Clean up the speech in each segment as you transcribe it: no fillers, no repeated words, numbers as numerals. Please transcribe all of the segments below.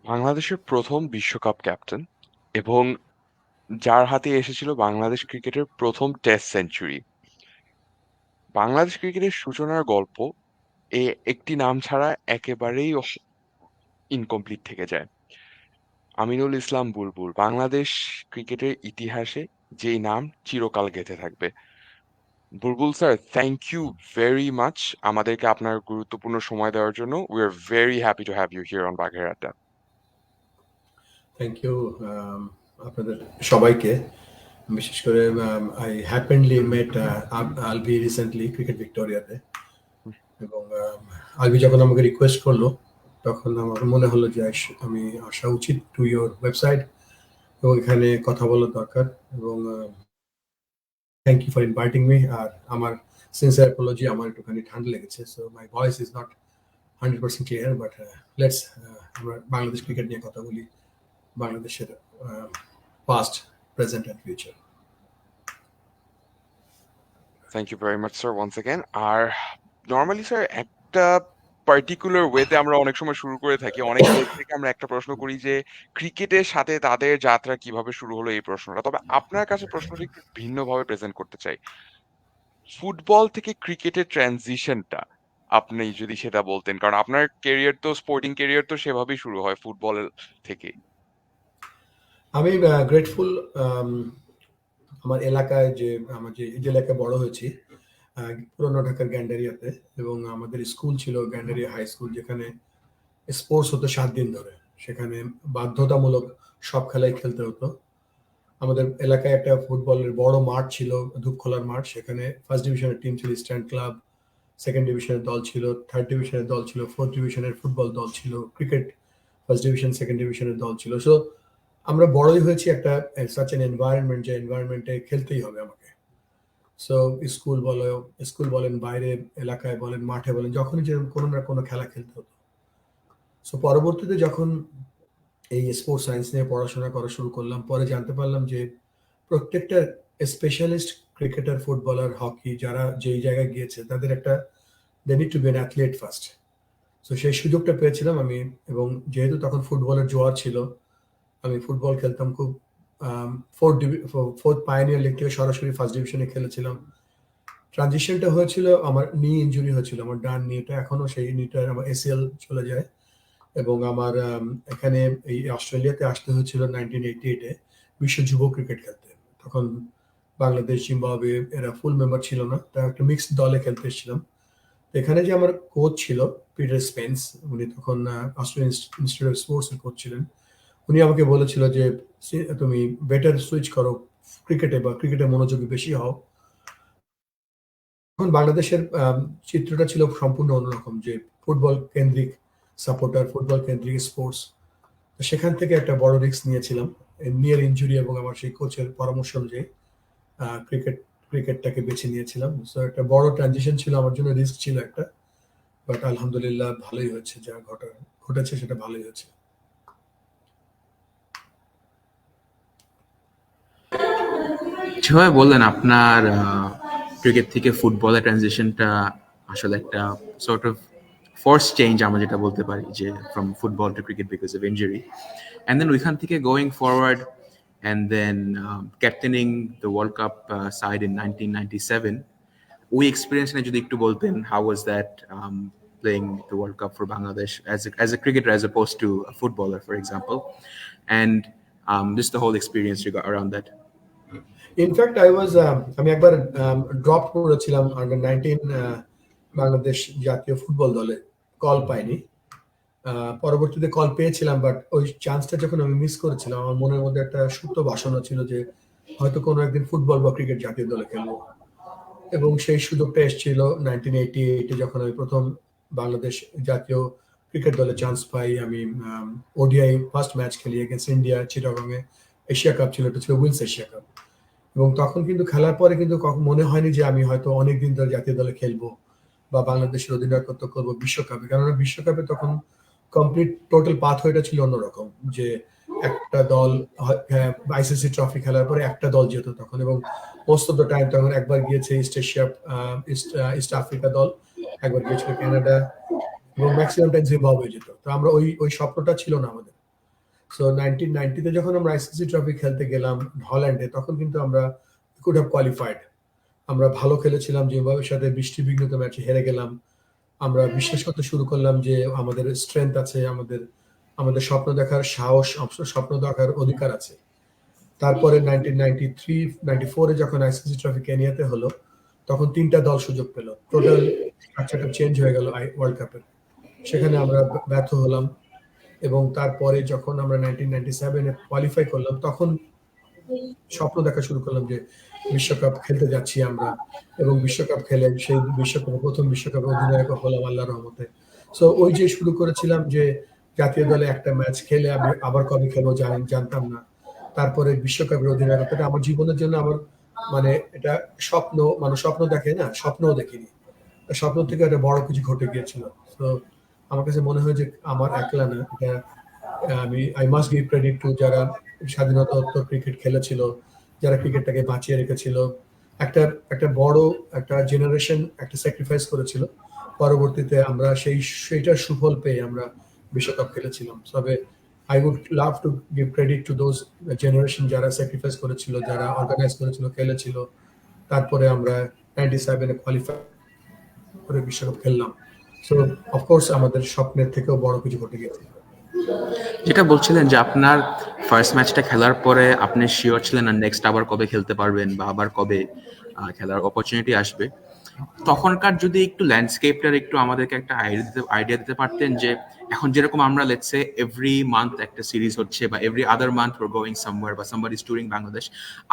বাংলাদেশের প্রথম বিশ্বকাপ ক্যাপ্টেন এবং যার হাতে এসেছিল বাংলাদেশ ক্রিকেটের প্রথম টেস্ট সেঞ্চুরি। বাংলাদেশ ক্রিকেটের সূচনার গল্প একটি নাম ছাড়া একেবারেই ইনকমপ্লিট থেকে যায়। আমিনুল ইসলাম বুলবুল বাংলাদেশ ক্রিকেটের ইতিহাসে যেই নাম চিরকাল গেঁথে থাকবে। Bulbul sir, thank you very much আমাদেরকে আপনার গুরুত্বপূর্ণ সময় দেওয়ার জন্য। We are very happy to have you here on বাঘের আড্ডা। থ্যাংক ইউ আপনাদের সবাইকে। বিশেষ করে I happenly met Alvi recently cricket ভিক্টোরিয়াতে, এবং আলভি যখন আমাকে রিকোয়েস্ট করলো তখন আমার মনে হলো যে আমি আসা উচিত টু ইয়োর ওয়েবসাইট এবং এখানে কথা বলার দরকার। এবং thank you for inviting me. আর আমার সিনসিয়ার অ্যাপোলজি, আমার একটুখানি ঠান্ডা লেগেছে, so my voice is not 100% clear, but let's আমরা বাংলাদেশ ক্রিকেট নিয়ে কথা বলি, বাংলাদেশের past, present and future. Thank you very much sir once again. আর নর্মালি স্যার একটা পার্টিকুলার ওয়েতে আমরা অনেক সময় শুরু করে থাকি। অনেক গেস্ট থেকে আমরা একটা প্রশ্ন করি যে ক্রিকেটের সাথে তাদের যাত্রা কিভাবে শুরু হলো, এই প্রশ্নটা। তবে আপনার কাছে প্রশ্নটা একটু ভিন্নভাবে প্রেজেন্ট করতে চাই। ফুটবল থেকে ক্রিকেটের ট্রানজিশনটা আপনি যদি সেটা বলতেন, কারণ আপনার ক্যারিয়ার তো, স্পোর্টিং ক্যারিয়ার তো সেভাবেই শুরু হয় ফুটবল থেকে। আমি গ্রেটফুল আমার এলাকায়, যে আমার যে এলাকায় বড় হয়েছি, পুরনো ঢাকার গ্যান্ডারিয়াতে, এবং আমাদের স্কুল ছিল গ্যান্ডারিয়া হাই স্কুল, যেখানে স্পোর্টস হতো 7 দিন ধরে। সেখানে বাধ্যতামূলক সব খেলাই খেলতে হতো। আমাদের এলাকায় একটা ফুটবলের বড় মাঠ ছিল, ধূপখোলার মাঠ। সেখানে ফার্স্ট ডিভিশনের টিম ছিল ইস্টার্ন ক্লাব, সেকেন্ড ডিভিশনের দল ছিল, থার্ড ডিভিশনের দল ছিল, ফোর্থ ডিভিশনের ফুটবল দল ছিল, ক্রিকেট ফার্স্ট ডিভিশন সেকেন্ড ডিভিশনের দল ছিল। সো আমরা বড়ই হয়েছি একটা সাচ এন এনভায়রনমেন্ট, যে এনভায়রনমেন্টে খেলতেই হবে আমাকে। সো স্কুল বলেন, বাইরে এলাকায় বলেন, মাঠে বলেন, যখনই যে কোনো না কোনো খেলা খেলতে হতো। সো পরবর্তীতে যখন এই স্পোর্টস সায়েন্স নিয়ে পড়াশোনা করা শুরু করলাম, পরে জানতে পারলাম যে প্রত্যেকটা স্পেশালিস্ট ক্রিকেটার, ফুটবলার, হকি যারা যেই জায়গায় গিয়েছে, তাদের একটা they need to be an athlete first. So সেই সুযোগটা পেয়েছিলাম আমি, এবং যেহেতু তখন ফুটবলের জোয়ার ছিল, আমি ফুটবল খেলতাম খুব। ফোর্থ পায়োনিয়ার লিগ থেকে সরাসরি ফার্স্ট ডিভিশনে খেলেছিলাম। ট্রানজিশনটা হয়েছিল, আমার নি ইঞ্জুরি হয়েছিল, আমার ডান নিটা, এখনো সেই নিটা আমার এসিএল চলে যায়। এবং আমার এখানে এই অস্ট্রেলিয়াতে আসতে হয়েছিল 1988-এ বিশ্ব যুব ক্রিকেট খেলতে। তখন বাংলাদেশ, জিম্বাবুয়ে এরা ফুল মেম্বার ছিল না, তা একটা মিক্সড দলে খেলতে এসেছিলাম। এখানে যে আমার কোচ ছিল পিটার স্পেন্স, উনি তখন অস্ট্রেলিয়ান ইনস্টিটিউট অফ স্পোর্টস এর কোচ ছিলেন। উনি আমাকে বলেছিল যে তুমি বেটার সুইচ করো ক্রিকেটে, বা ক্রিকেটে মনোযোগী বেশি হও। তখন বাংলাদেশের চিত্রটা ছিল সম্পূর্ণ অন্যরকম, যে ফুটবল কেন্দ্রিক সাপোর্টার, ফুটবল কেন্দ্রিক স্পোর্টস। সেখান থেকে একটা বড় রিস্ক নিয়েছিলাম, নিয়ার ইনজুরি, এবং আমার সেই কোচের পরামর্শ অনুযায়ী ক্রিকেটটাকে বেছে নিয়েছিলাম। সো একটা বড় ট্রানজিশন ছিল আমার জন্য, রিস্ক ছিল একটা, বাট আলহামদুলিল্লাহ ভালোই হয়েছে, যা ঘটেছে সেটা ভালোই হয়েছে। যেভাবে বললেন আপনার ক্রিকেট থেকে ফুটবলের ট্রানজিশনটা আসলে একটা সর্ট অফ ফোর্স চেঞ্জ, আমরা যেটা বলতে পারি, যে from football to cricket because of injury, and then ওইখান থেকে going forward, and then captaining the World Cup side in 1997, ওই এক্সপিরিয়েন্স নিয়ে যদি একটু বলতেন, how was that playing the World Cup for Bangladesh as a cricketer as opposed to a footballer, for example, and just the whole experience around that. In fact আমি একবার drop করেছিলাম under 19 Bangladesh জাতীয় football দলে, call পাইনি। পরবর্তীতে call পেয়েছিলাম, but ওই চান্সটা যখন আমি মিস করেছিলাম, আমার মনের মধ্যে একটা সুপ্ত বাসনা ছিল যে হয়তো কোনো একদিন ফুটবল বা ক্রিকেট জাতীয় দলে খেলবো। এবং সেই সুযোগটা এসেছিল 1988-এ, যখন আমি প্রথম বাংলাদেশ জাতীয় ক্রিকেট দলে চান্স পাই। আমি ওডিআই ফার্স্ট ম্যাচ খেলি এগেন্স্ট ইন্ডিয়া, চিটাগংয়ে। এশিয়া কাপ ছিল, এটা ছিল উইন্স এশিয়া কাপ। এবং তখন কিন্তু খেলার পরে কিন্তু মনে হয়নি যে আমি হয়তো অনেকদিন ধরে জাতীয় দলে খেলবো বা বাংলাদেশের অধিনায়কত্ব করবো বিশ্বকাপে। কেননা বিশ্বকাপে তখন কমপ্লিট টোটাল পাথওয়েটা ছিল অন্যরকম, যে একটা দল আইসিসি ট্রফি খেলার পরে একটা দল যেত তখন, এবং মোস্ট অফ দ্য টাইম তখন একবার গিয়েছে ইস্ট আফ্রিকা দল, একবার গিয়েছিল কানাডা, এবং ম্যাক্সিমাম টাইম জিম্বাবুয়ে যেত। তো আমরা ওই স্বপ্নটা ছিল না আমাদের। সো 1990-তে যখন আমরা আইসিসি ট্রফি খেলতে গেলাম হল্যান্ডে, তখন কিন্তু আমরা কুড হ্যাভ কোয়ালিফাইড। আমরা ভালো খেলেছিলাম, জিম্বাবুয়ের সাথে বৃষ্টিবিঘ্নিত ম্যাচে হেরে গেলাম। আমরা বিশ্বাস করতে শুরু করলাম যে আমাদের স্ট্রেংথ আছে, আমাদের আমাদের স্বপ্ন দেখার সাহস, স্বপ্ন দেখার অধিকার আছে। তারপরে 1993-94-এ যখন আইসিসি ট্রফি কেনিয়াতে হলো, তখন 3টা দল সুযোগ পেল। টোটাল স্ট্রাকচারটা চেঞ্জ হয়ে গেল ওয়ার্ল্ড কাপের। সেখানে আমরা ব্যর্থ হলাম, এবং তারপরে যখন আমরা 1997-এ কোয়ালিফাই করলাম, তখন স্বপ্ন দেখা শুরু করলাম যে বিশ্বকাপ খেলতে যাচ্ছি আমরা, এবং বিশ্বকাপ খেলে সেই বিশ্বকাপে প্রথম বিশ্বকাপে অধিনায়ক হলাম আল্লাহর রহমতে। সো ওই যে শুরু করেছিলাম যে জাতীয় দলে একটা ম্যাচ খেলে আমি আবার কবে খেলবো জানতাম না। তারপরে বিশ্বকাপের অধিনায়কত্ব, এটা আমার জীবনের জন্য আমার মানে এটা স্বপ্ন, মানে স্বপ্ন দেখে না, স্বপ্নও দেখিনি। স্বপ্ন থেকে একটা বড় কিছু ঘটে গিয়েছিল। তো আমার কাছে মনে হয় যে আমার একলা না, এটা I must give credit two যারা স্বাধীনতা ক্রিকেট খেলেছিল, যারা ক্রিকেটটাকে বাঁচিয়ে রেখেছিল। একটা একটা বড় একটা জেনারেশন একটা স্যাক্রিফাইস করেছিল। পরবর্তীতে আমরা সেইটার সুফল পেয়ে আমরা বিশ্বকাপ খেলেছিলাম। তবে I would love to give credit to those generation যারা স্যাক্রিফাইস করেছিল, যারা অর্গানাইজ করেছিল, খেলেছিল। তারপরে আমরা 97-এ কোয়ালিফাই করে বিশ্বকাপ খেললাম। সো অফকোর্স আমাদের স্বপ্নের থেকেও বড় কিছু ঘটে গেছে। যেটা বলছিলেন যে আপনার ফার্স্ট ম্যাচটা খেলার পরে আপনি শিওর ছিলেন না নেক্সট আবার কবে খেলতে পারবেন বা আবার কবে খেলার অপরচুনিটি আসবে। তখনকার যদি একটু ল্যান্ডস্কেপটার একটু আমাদেরকে একটা আইডিয়া দিতে পারতেন যে এখন যেরকম আমরা লেটস সে এভরি মান্থ একটা সিরিজ হচ্ছে বা every other month were going somewhere বা সামবডি ইজ টুরিং বাংলাদেশ,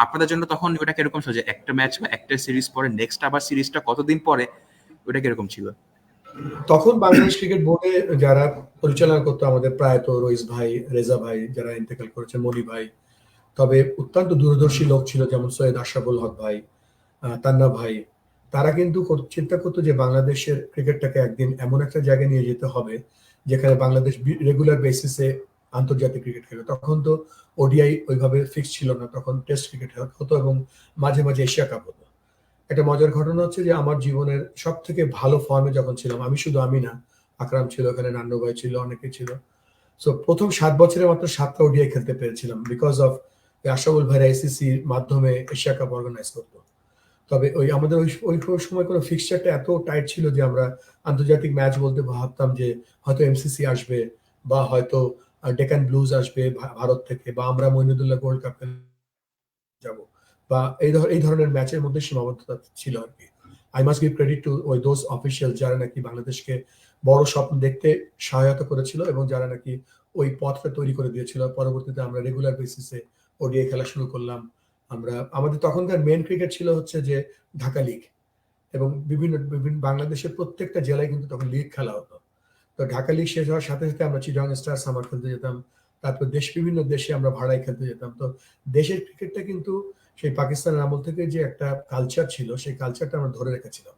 আপনাদের জন্য তখন ওটা কিরকম ছিল যে একটা ম্যাচ বা একটা সিরিজ পরে নেক্সট আবার সিরিজটা কতদিন পরে, ওটা কিরকম ছিল? তখন বাংলাদেশ ক্রিকেট বোর্ডে যারা পরিচালনা করতো, আমাদের প্রয়াত রইস ভাই, রেজা ভাই যারা ইন্তেকাল করেছেন, মনি ভাই, তবে অত্যন্ত দূরদর্শী লোক ছিল, যেমন সৈয়দ আশরাফুল হক ভাই, তান্না ভাই। তারা কিন্তু চিন্তা করতো যে বাংলাদেশের ক্রিকেটটাকে একদিন এমন একটা জায়গায় নিয়ে যেতে হবে যেখানে বাংলাদেশ রেগুলার বেসিসে আন্তর্জাতিক ক্রিকেট খেলবে। তখন তো ওডিআই ওইভাবে ফিক্স ছিল না, তখন টেস্ট ক্রিকেট হতো এবং মাঝে মাঝে এশিয়া কাপ হতো। একটা মজার ঘটনা হচ্ছে যে আমার জীবনের সব থেকে ভালো ফর্মে যখন ছিলাম, আমি না, আকরাম ছিল ওখানে, নান্নু ভাই ছিল, অনেকে ছিল। সো প্রথম 7 বছরে মাত্র 7টা ওডিআই খেলতে পেরেছিলাম, বিকজ অফ আশরাফুল ভাই আইসিসির মাধ্যমে এশিয়া কাপ অর্গানাইজ করতো। তবে ওই আমাদের ওই সময় কোনো ফিক্সচারটা এত টাইট ছিল যে আমরা আন্তর্জাতিক ম্যাচ বলতে ভাবতাম যে হয়তো এমসিসি আসবে, বা হয়তো ডেকান ব্লুজ আসবে ভারত থেকে, বা আমরা মইনুদ্দুল্লাহ গোল্ড কাপ যাব, বা এই ধরনের ম্যাচের মধ্যে সীমাবদ্ধতা ছিল আর কি। I must give credit two ওই দোজ অফিসিয়াল যারা নাকি বাংলাদেশকে বড় স্বপ্ন দেখতে সহায়তা করেছিল, এবং যারা নাকি ওই পথটা তৈরি করে দিয়েছিল। পরবর্তীতে আমরা রেগুলার বেসিসে ওডিআই খেলা শুরু করলাম। আমাদের তখনকার মেন ক্রিকেট ছিল হচ্ছে যে ঢাকা লিগ, এবং বিভিন্ন বিভিন্ন বাংলাদেশের প্রত্যেকটা জেলায় কিন্তু তখন লিগ খেলা হতো। তো ঢাকা লিগ শেষ হওয়ার সাথে সাথে আমরা চিটাগং স্টার সামার খেলতে যেতাম। তারপর বিভিন্ন দেশে আমরা ভাড়ায় খেলতে যেতাম। তো দেশের ক্রিকেটটা কিন্তু সেই পাকিস্তানের আমল থেকে যে একটা কালচার ছিল, সেই কালচারটা আমরা ধরে রেখেছিলাম।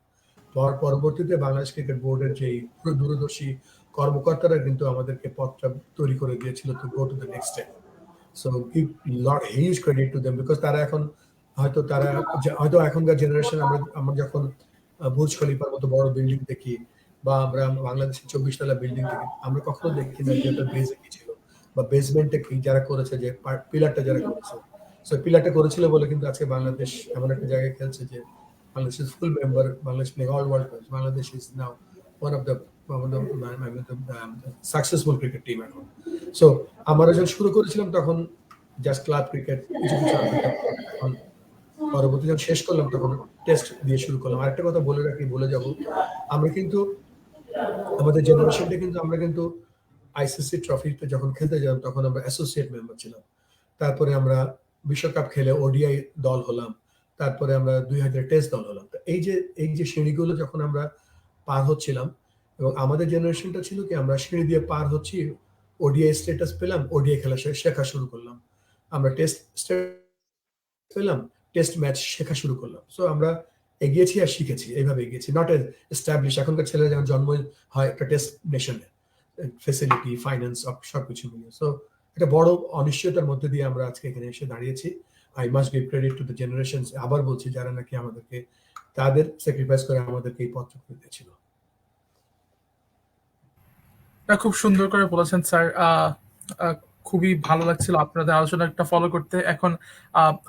পরবর্তীতে বাংলাদেশ ক্রিকেট বোর্ডের যে দূরদর্শী কর্মকর্তারা কিন্তু আমাদেরকে পথটা তৈরি করে দিয়েছিল to go to the next step. So give lot huge credit to them, because তারা এখন হয়তো এখনকার জেনারেশন আমরা যখন বুর্জ খলিফার মতো বড় বিল্ডিং দেখি, বা আমরা বাংলাদেশের 24 তলা বিল্ডিং দেখি, আমরা কখনো দেখি না যে ওটার বেসে কি ছিল বা বেসমেন্টে কি যারা করেছে, যে পিলারটা যারা করেছে। সো পিলারটা করেছিল বলে কিন্তু আজকে বাংলাদেশ এমন একটা জায়গায় খেলছে যে Bangladesh is full member, Bangladesh playing all world cup, Bangladesh is now one of the successful cricket team এখন। সো আমরা যখন শুরু করেছিলাম তখন জাস্ট ক্লাব ক্রিকেট, কিছু কিছু এখন পরবর্তী যখন শেষ করলাম তখন টেস্ট দিয়ে শুরু করলাম। আরেকটা কথা বলে রাখি, বলে যাব, আমরা কিন্তু আমাদের জেনারেশনটা কিন্তু আমরা কিন্তু আইসিসি ট্রফিতে যখন খেলতে যেতাম তখন আমরা অ্যাসোসিয়েট মেম্বার ছিলাম। তারপরে আমরা বিশ্বকাপ খেলে ওডিআই দল হলাম। তারপরে আমরা 2000 টেস্ট দল হলাম। তো এই যে সিঁড়িগুলো যখন আমরা পার হচ্ছিলাম, এবং আমাদের জেনারেশনটা ছিল কি, আমরা সিঁড়ি দিয়ে পার হচ্ছি, ওডিআই স্ট্যাটাস পেলাম, ওডিআই খেলা শেখা শুরু করলাম। আমরা টেস্ট পেলাম, টেস্ট ম্যাচ শেখা শুরু করলাম। সো আমরা এগিয়েছি আর শিখেছি, এইভাবে এগিয়েছি, নট এস্টাবলিশ। এখনকার ছেলেরা যেমন জন্ম হয় একটা টেস্ট নেশনে, ফেসিলিটি, ফাইন্যান্স, সবকিছু মিলিয়ে। সো একটা বড় অনিশ্চয়তার মধ্যে দিয়ে আমরা আজকে এখানে এসে দাঁড়িয়েছি। I must give credit to the generation, আবার বলছি, যারা নাকি আমাদেরকে তাদের স্যাক্রিফাইস করে আমাদেরকে এই পথ করে দিয়েছিল। খুব সুন্দর করে বলেছেন স্যার। খুবই ভালো লাগছিল আপনাদের আলোচনাটা ফলো করতে। এখন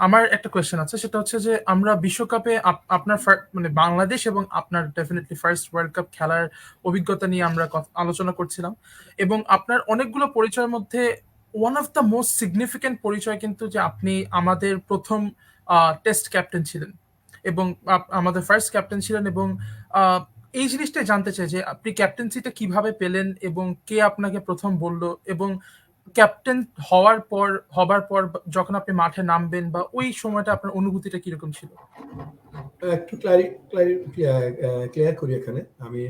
আমার একটা কোয়েশ্চেন আছে, সেটা হচ্ছে যে আমরা বিশ্বকাপে আপনার মানে বাংলাদেশ এবং আপনার ডেফিনেটলি ফার্স্ট ওয়ার্ল্ড কাপ খেলার অভিজ্ঞতা নিয়ে আমরা আলোচনা করছিলাম, এবং আপনার অনেকগুলো পরিচয়ের মধ্যে one of the most significant পরিচয় কিন্তু যে আপনি আমাদের প্রথম টেস্ট ক্যাপ্টেন ছিলেন, এবং আমাদের ফার্স্ট ক্যাপ্টেন ছিলেন, এবং আহ, এই জিনিসটাই জানতে চাই যে আপনি ক্যাপ্টেন্সিটা কিভাবে পেলেন এবং কে আপনাকে প্রথম বলল, এবং ক্যাপ্টেন হবার পর যখন আপনি মাঠে নামবেন বা ওই সময়টা আপনার অনুভূতিটা কিরকম ছিল? একটু ক্লিয়ার করি এখানে। আমি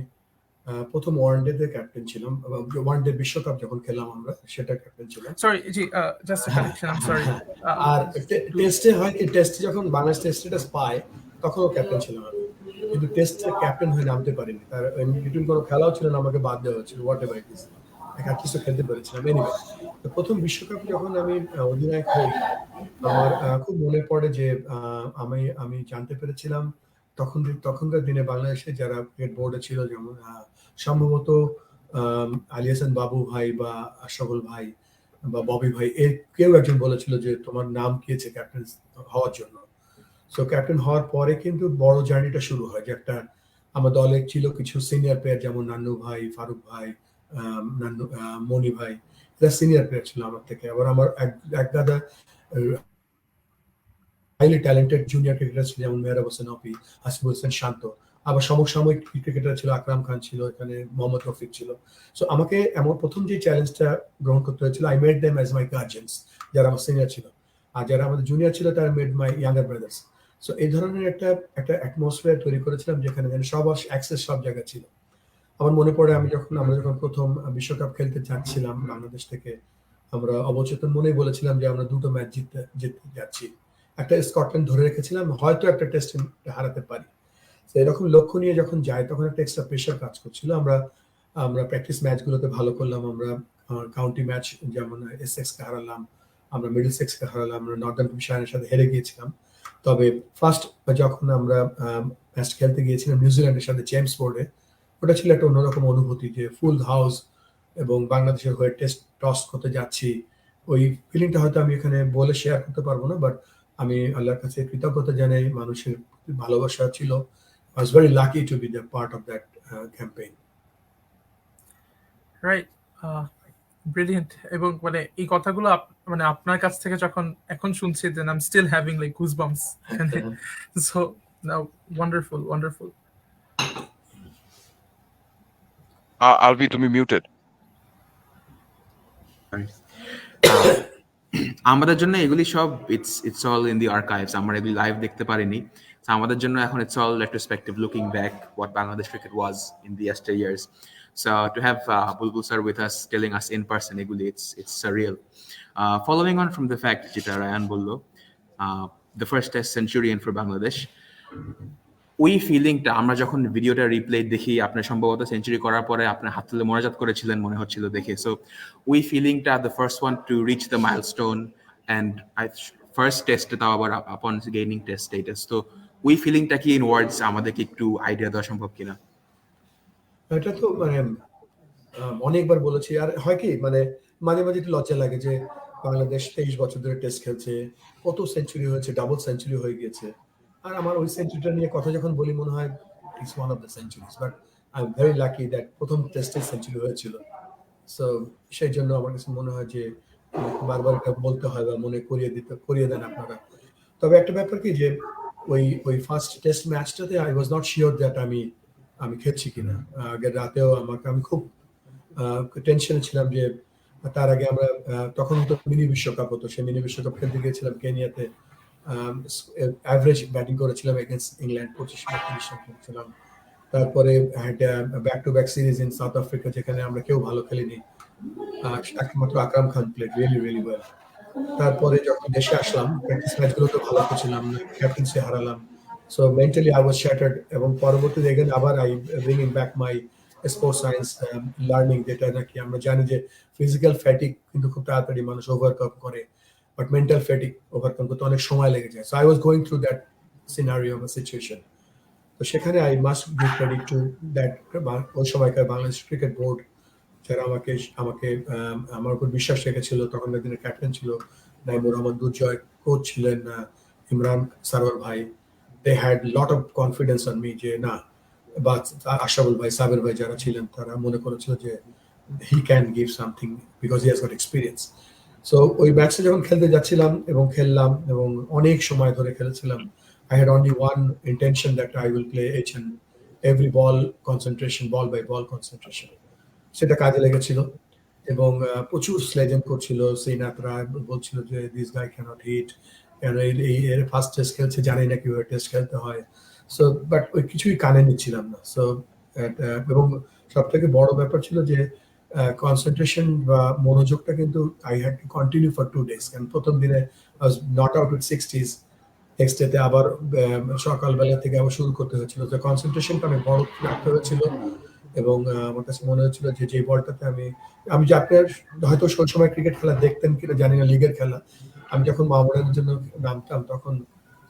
প্রথম ওয়ানডেতে ক্যাপ্টেন ছিলাম, ওয়ানডে বিশ্বকাপ যখন খেললাম আমরা, সেটা ক্যাপ্টেন ছিলাম। Sorry ji, just a correction, I am sorry. আর টেস্টে হয় কি, টেস্টে যখন বাংলাদেশ টেস্টটা পায় তখনও ক্যাপ্টেন ছিলাম আমি, কিন্তু টেস্টে ক্যাপ্টেন হয়ে নামতে পারিনি। তার বিটুইন কোনো খেলাও ছিল না, আমাকে বাদ দেওয়া হয়েছিল, হোয়াট এভার ইট ইজ, আর কিছু খেলতে পেরেছিলাম। এনিওয়ে, প্রথম বিশ্বকাপে যখন আমি অধিনায়ক হই, আমার খুব মনে পড়ে যে আমি আমি জানতে পেরেছিলাম তখনকার দিনে বাংলাদেশে যারা ক্রিকেট বোর্ডে ছিল, যেমন সম্ভবত আলী হাসান বাবু ভাই বা আশরাফুল ভাই বা ববি ভাই, এর কেউ একজন বলেছিল যে তোমার নাম কি আছে ক্যাপ্টেন হওয়ার জন্য। সো ক্যাপ্টেন হওয়ার পরে কিন্তু বড় জার্নিটা শুরু হয়, যে একটা আমার দলে ছিল কিছু সিনিয়র প্লেয়ার, যেমন নান্নু ভাই, ফারুক ভাই, মনি ভাই, এরা সিনিয়র প্লেয়ার ছিল আমার থেকে। আবার আমার এক দাদা হাইলি ট্যালেন্টেড জুনিয়র ক্রিকেটার ছিল, যেমন মেহরাব হোসেন অপি, হাসিবুল হোসেন শান্ত। আবার সমসাময়িক ক্রিকেটার ছিল আকরাম খান ছিল, এখানে মোহাম্মদ রফিক ছিল। সো আমাকে এমন প্রথম যে চ্যালেঞ্জটা গ্রহণ করতে হয়েছিল, I made them as my guardians, যারা আমার সিনিয়র ছিল, আর যারা আমাদের জুনিয়র ছিল তারা made my younger brothers. So এই ধরনের একটা অ্যাটমসফিয়ার তৈরি করেছিলাম, যেখানে সব অ্যাক্সেস সব জায়গায় ছিল। আমার মনে পড়ে আমরা যখন প্রথম বিশ্বকাপ খেলতে যাচ্ছিলাম বাংলাদেশ থেকে, আমরা অবচেতন মনেই বলেছিলাম যে আমরা দুটো ম্যাচ জিততে যাচ্ছি। একটা স্কটল্যান্ড ধরে রেখেছিলাম, হয়তো একটা টেস্ট হারাতে পারি। তো এরকম লক্ষ্য নিয়ে যখন যাই, তখন একটা এক্সট্রা প্রেশার কাজ করছিল। আমরা আমরা প্র্যাকটিস ম্যাচগুলোতে ভালো করলাম, আমরা কাউন্টি ম্যাচ যেমন এসএক্স কে হারালাম, আমরা মিডল সেক্স কে হারালাম, আমরা নর্দার্ন শায়ারের সাথে হেরে গিয়েছিলাম। তবে ফার্স্ট যখন আমরা ম্যাচ খেলতে গিয়েছিলাম নিউজিল্যান্ডের সাথে জেমস বোর্ডে, ওটা ছিল একটা অন্যরকম অনুভূতি, যে ফুল হাউস এবং বাংলাদেশের হয়ে টেস্ট টস করতে যাচ্ছি। ওই ফিলিংটা হয়তো আমি এখানে বলে শেয়ার করতে পারবো না, বাট আমি আল্লাহর কাছে কৃতজ্ঞতা জানাই, মানুষের ভালোবাসা ছিল। I was very lucky to be the part of that campaign. Right, brilliant. এবং মানে এই কথাগুলো মানে আপনার কাছ থেকে যখন এখন শুনছি, then I am still having like goosebumps. So now, wonderful wonderful. Alvi, তুমি মিউটেড। আমাদের জন্য এগুলি সব it's all in the archives, আমরা এগুলি লাইভ দেখতে পারিনি। So আমাদের জন্য এখন it's all retrospective, looking back what Bangladesh cricket was in the yesteryears. So to have Bulbul sir with us telling us in person, এগুলি it's surreal. Following on from the fact যেটা Ryan বললো, the first test centurion for Bangladesh, ওই ফিলিংটা আমরা যখন ভিডিওটা replay দেখি, আপনার সম্ভবত সেঞ্চুরি করার পরে আপনার হাত তুলে মোনাজাত করেছিলেন মনে হচ্ছিল দেখে। সো ওই ফিলিংটা, the first one to reach the milestone, and first টেস্টে তাও আবার আপন গেইনিং টেস্ট স্টেটাস, তো ওই ফিলিংটা কি ইন ওয়ার্ডস আমাদেরকে একটু আইডিয়া দেওয়া সম্ভব কিনা? এটা তো মানে অনেকবার বলেছি, আর হয় কি মানে মাঝে মাঝে একটু লজ্জা লাগে যে বাংলাদেশ 23 বছর ধরে টেস্ট খেলছে, কত সেঞ্চুরি হয়েছে, ডাবল সেঞ্চুরি হয়ে গিয়েছে। আর আমার ওই সেঞ্চুরিটা নিয়ে কথা যখন বলি, মনে হয় it's one of the centuries, but I am very lucky that প্রথম টেস্টে সেঞ্চুরি হয়েছিল। সো সেই জন্য আমার কাছে মনে হয় যে বারবার এটা বলতে হয় বা মনে করিয়ে দেন আপনারা। তবে একটা ব্যাপার কি, যে ওই ফার্স্ট টেস্ট ম্যাচটাতে I was not sure that আমি খেলছি কিনা। আগের রাতেও আমি খুব টেনশনে ছিলাম, যে তার আগে আমরা তখন তো মিনি বিশ্বকাপ হতো, সেই মিনি বিশ্বকাপ খেলতে গিয়েছিলাম কেনিয়াতে। অ্যাভারেজ ব্যাটিং করেছিলাম এগেন্স্ট ইংল্যান্ড, 25-32 রান করেছিলাম। তারপরে back to back series in south Africa, যেখানে আমরা কেউ ভালো খেলিনি, একমাত্র Akram Khan played really really well. তারপরে যখন দেশে আসলাম, প্র্যাকটিস ম্যাচগুলোতে ভালো করছিলাম, ক্যাপ্টেন্সি হারালাম। So mentally I was shattered, এবং পরবর্তীতে এখানে আবার I bringing back my sports science learning, যেটা নাকি আমরা জানি যে ফিজিক্যাল ফ্যাটিক কিন্তু খুব তাড়াতাড়ি মানুষ ওভারকাম করে, বাট মেন্টাল ফ্যাটিক ওভারকাম করতে অনেক সময় লেগে যায়। So I was going through that scenario বা সিচুয়েশন। তো সেখানে I must give credit to that ওই সময়কার বাংলাদেশ ক্রিকেট বোর্ড, যারা আমাকে আমাকে আমার উপর বিশ্বাস রেখেছিল। তখনকার দিনের ক্যাপ্টেন ছিল নাইমুর রহমান দুর্জয়, কোচ ছিলেন ইমরান সারোয়ার ভাই। They had lot of confidence on me যে না, বা আশরাফুল ভাই, সাবের ভাই যারা ছিলেন তারা মনে করেছিল যে he can give something because he has got experience. So ওই ম্যাচটা যখন খেলতে যাচ্ছিলাম এবং খেললাম এবং অনেক সময় ধরে খেলেছিলাম, I had only one intention that I will play each and every ball concentration, ball by ball concentration. সেটা কাজে লেগেছিল এবং প্রচুর স্লেজেন করছিল। সিনাতরা বলছিল যে দিস গাই ক্যানট হিট, কেন এর ফার্স্ট টেস্ট খেলছে, জানি না কিভাবে টেস্ট খেলতে হয়। সো বাট ওই কিছুই কানে নিচ্ছিলাম না। সো এবং সব থেকে বড় ব্যাপার ছিল যে কনসেন্ট্রেশন বা মনোযোগটা কিন্তু I had to continue for 2 days, কারণ প্রথম দিনে I was not out with 60s, next ডেতে আবার সকালবেলা থেকে আবার শুরু করতে হয়েছিল। তো কনসেন্ট্রেশনটা অনেক বড় রাখতে হয়েছিল এবং আমার কাছে মনে হচ্ছিল যে যে বলটাতে আমি আমি যে আপনার হয়তো সেই সময় ক্রিকেট খেলা দেখতেন কিনা জানি না, লিগের খেলা, আমি যখন মাহমুদানের জন্য নামতাম তখন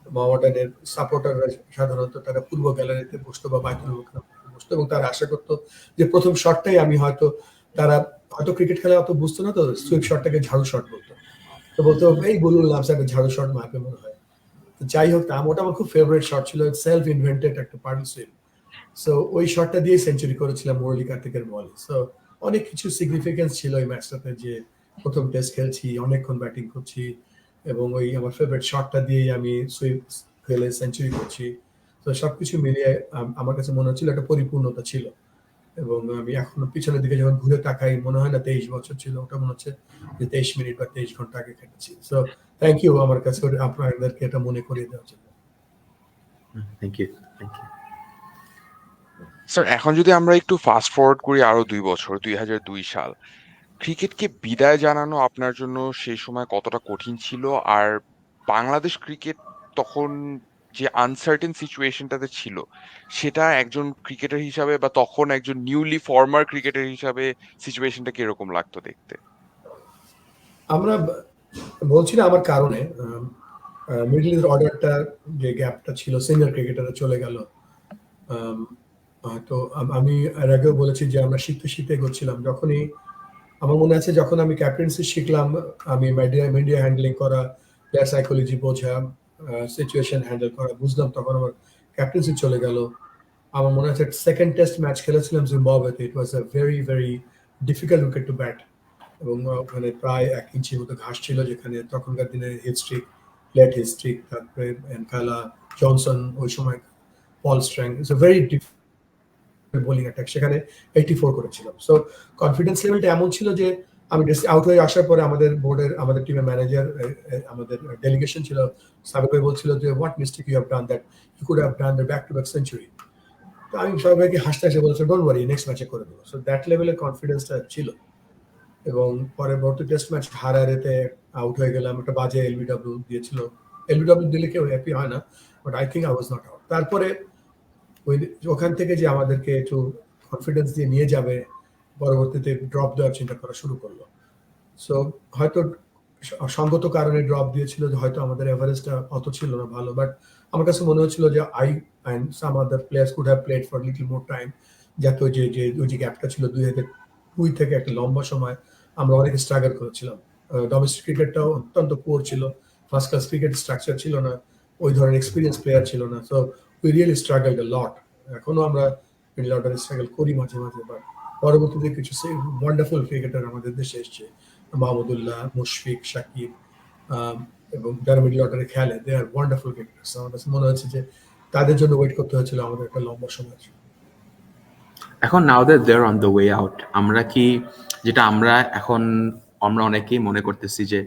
মাহমুদানের সাপোর্টাররা সাধারণত তারা পূর্ব গ্যালারিতে বসতো বা বাইতুল মোকাররমে বসতো এবং তারা আশা করতো যে প্রথম শটটাই আমি হয়তো, তারা হয়তো ক্রিকেট খেলা অত বুঝতো না, তো সুইপ শটটাকে ঝাড়ু শট বলতো। তো বলতো এই বলুন লামসা একটা ঝাড়ু শট মাপে মনে হয়। তো যাই হোক, ওটা আমার খুব ফেভারিট শট ছিল, সেলফ ইনভেন্টেড একটা পার্টি সুইপ। সো ওই শটটা দিয়ে সেঞ্চুরি করেছিলাম মুরলী কার্তিকের বলে। সো অনেক কিছু সিগনিফিকেন্স ছিল এই ম্যাচটাতে, যে প্রথম টেস্ট খেলছি, অনেকক্ষণ ব্যাটিং করছি এবং ওই আমার ফেভারিট শটটা দিয়েই আমি সুইপ খেলে সেঞ্চুরি করছি। তো সবকিছু মিলিয়ে আমার কাছে মনে হচ্ছিল একটা পরিপূর্ণতা ছিল। এবং আমি এখনো পিছনের দিকে যখন ঘুরে তাকাই মনে হয় না 23 বছর ছিল, ওটা মনে হচ্ছে যে 23 মিনিট বা 23 ঘন্টা আগে খেটেছি। সো থ্যাংক ইউ আমার কাছে আপনাদেরকে এটা মনে করিয়ে দেওয়ার জন্য। Thank you, thank you. Sir, এখন যদি আমরা একটু ফাস্ট ফরওয়ার্ড করি আরো 2 বছর, 2002 সাল, ক্রিকেটকে বিদায় জানানো আপনার জন্য সেই সময় কতটা কঠিন ছিল? আর বাংলাদেশ ক্রিকেট তখন যে আনসার্টেন সিচুয়েশনটাতে ছিল, সেটা একজন ক্রিকেটার হিসাবে বা তখন একজন নিউলি ফর্মার ক্রিকেটার হিসাবে সিচুয়েশনটা কিরকম লাগতো দেখতে? আমরা বলছি না আমার কারণে মিডল ইস্ট অর্ডারটা যে গ্যাপটা ছিল, সিনিয়র ক্রিকেটারে চলে গেল। তো আমি এর আগেও বলেছি যে আমরা শিখতে শিখতে এগোচ্ছিলাম। যখনই আমার মনে আছে, যখন আমি ক্যাপ্টেন্সি শিখলাম, আমি মিডিয়া হ্যান্ডলিং করা, প্লেয়ার সাইকোলজি বোঝা, সিচুয়েশন হ্যান্ডেল করা বুঝলাম, তখন আমার ক্যাপ্টেন্সি চলে গেল। আমার মনে আছে সেকেন্ড টেস্ট ম্যাচ খেলেছিলাম জিম্বাবুয়েতে। It was a very very difficult wicket to bat এবং ওখানে প্রায় 1 ইঞ্চির মতো ঘাস ছিল, যেখানে তখনকার দিনে হিস্ট্রিক, লেট হিস্ট্রিক, তারপরে এনকালা, জনসন, ওই সময় Paul Strang, it's a very bowling attack, সেখানে 84 করেছিলাম। সো কনফিডেন্স লেভেলটা এমন ছিল যে আমি আউট হয়ে আসার পরে আমাদের বোর্ডের, আমাদের টিমের ম্যানেজার, আমাদের ডেলিগেশন ছিল, সাবেক ভাই বলছিল যে what mistake you have done that you could have done the back to back century. তো আমি সবাইকে হাসতে হাসতে বলেছি ডোন্ট ওয়ারি, নেক্সট ম্যাচে করে দেবো। সো দ্যাট লেভেলের কনফিডেন্সটা ছিল। এবং পরবর্তী টেস্ট ম্যাচ হারারেতে আউট হয়ে গেলাম, একটা বাজে এলবিডব্লিউ দিয়েছিল। এলবিডব্লিউ দিলে কেউ হ্যাপি হয় না, but I think I was not out. তারপরে ওই ওখান থেকে যে আমাদেরকে একটু কনফিডেন্স দিয়ে নিয়ে যাবে, পরবর্তীতে ড্রপ দেওয়ার চিন্তা করা শুরু করলো। সো হয়তো সঙ্গত কারণে ড্রপ দিয়েছিল, যে হয়তো আমাদের এভারেজটা অত ছিল না ভালো, বাট আমার কাছে মনে হচ্ছিল যে I and some other players could have played for little more time, যাতে ওই যে গ্যাপটা ছিল 2002 থেকে একটা লম্বা সময় আমরা অনেক স্ট্রাগল করেছিলাম। ডোমেস্টিক ক্রিকেটটাও অত্যন্ত পুয়ার ছিল, ফার্স্ট ক্লাস ক্রিকেট স্ট্রাকচার ছিল না, ওই ধরনের এক্সপিরিয়েন্স প্লেয়ার ছিল না। সো উই রিয়েলি স্ট্রাগলড আ লট। এখনো আমরা মিডল অর্ডারে স্ট্রাগল করি মাঝে মাঝে, বাট পরবর্তীতে কিছু ওয়ান্ডারফুল ক্রিকেটার আমাদের দেশে এসছে, মাহমুদুল্লাহ, মুশফিক, সাকিব, এবং যারা মিডল অর্ডারে খেলে, দে আর ওয়ান্ডারফুল ক্রিকেটার্স। আমার কাছে মনে হচ্ছে যে তাদের জন্য ওয়েট করতে হয়েছিল আমাদের একটা লম্বা সময়। এখন now that they are on the way out, আমরা কি, যেটা আমরা অনেকেই মনে করতেছি যে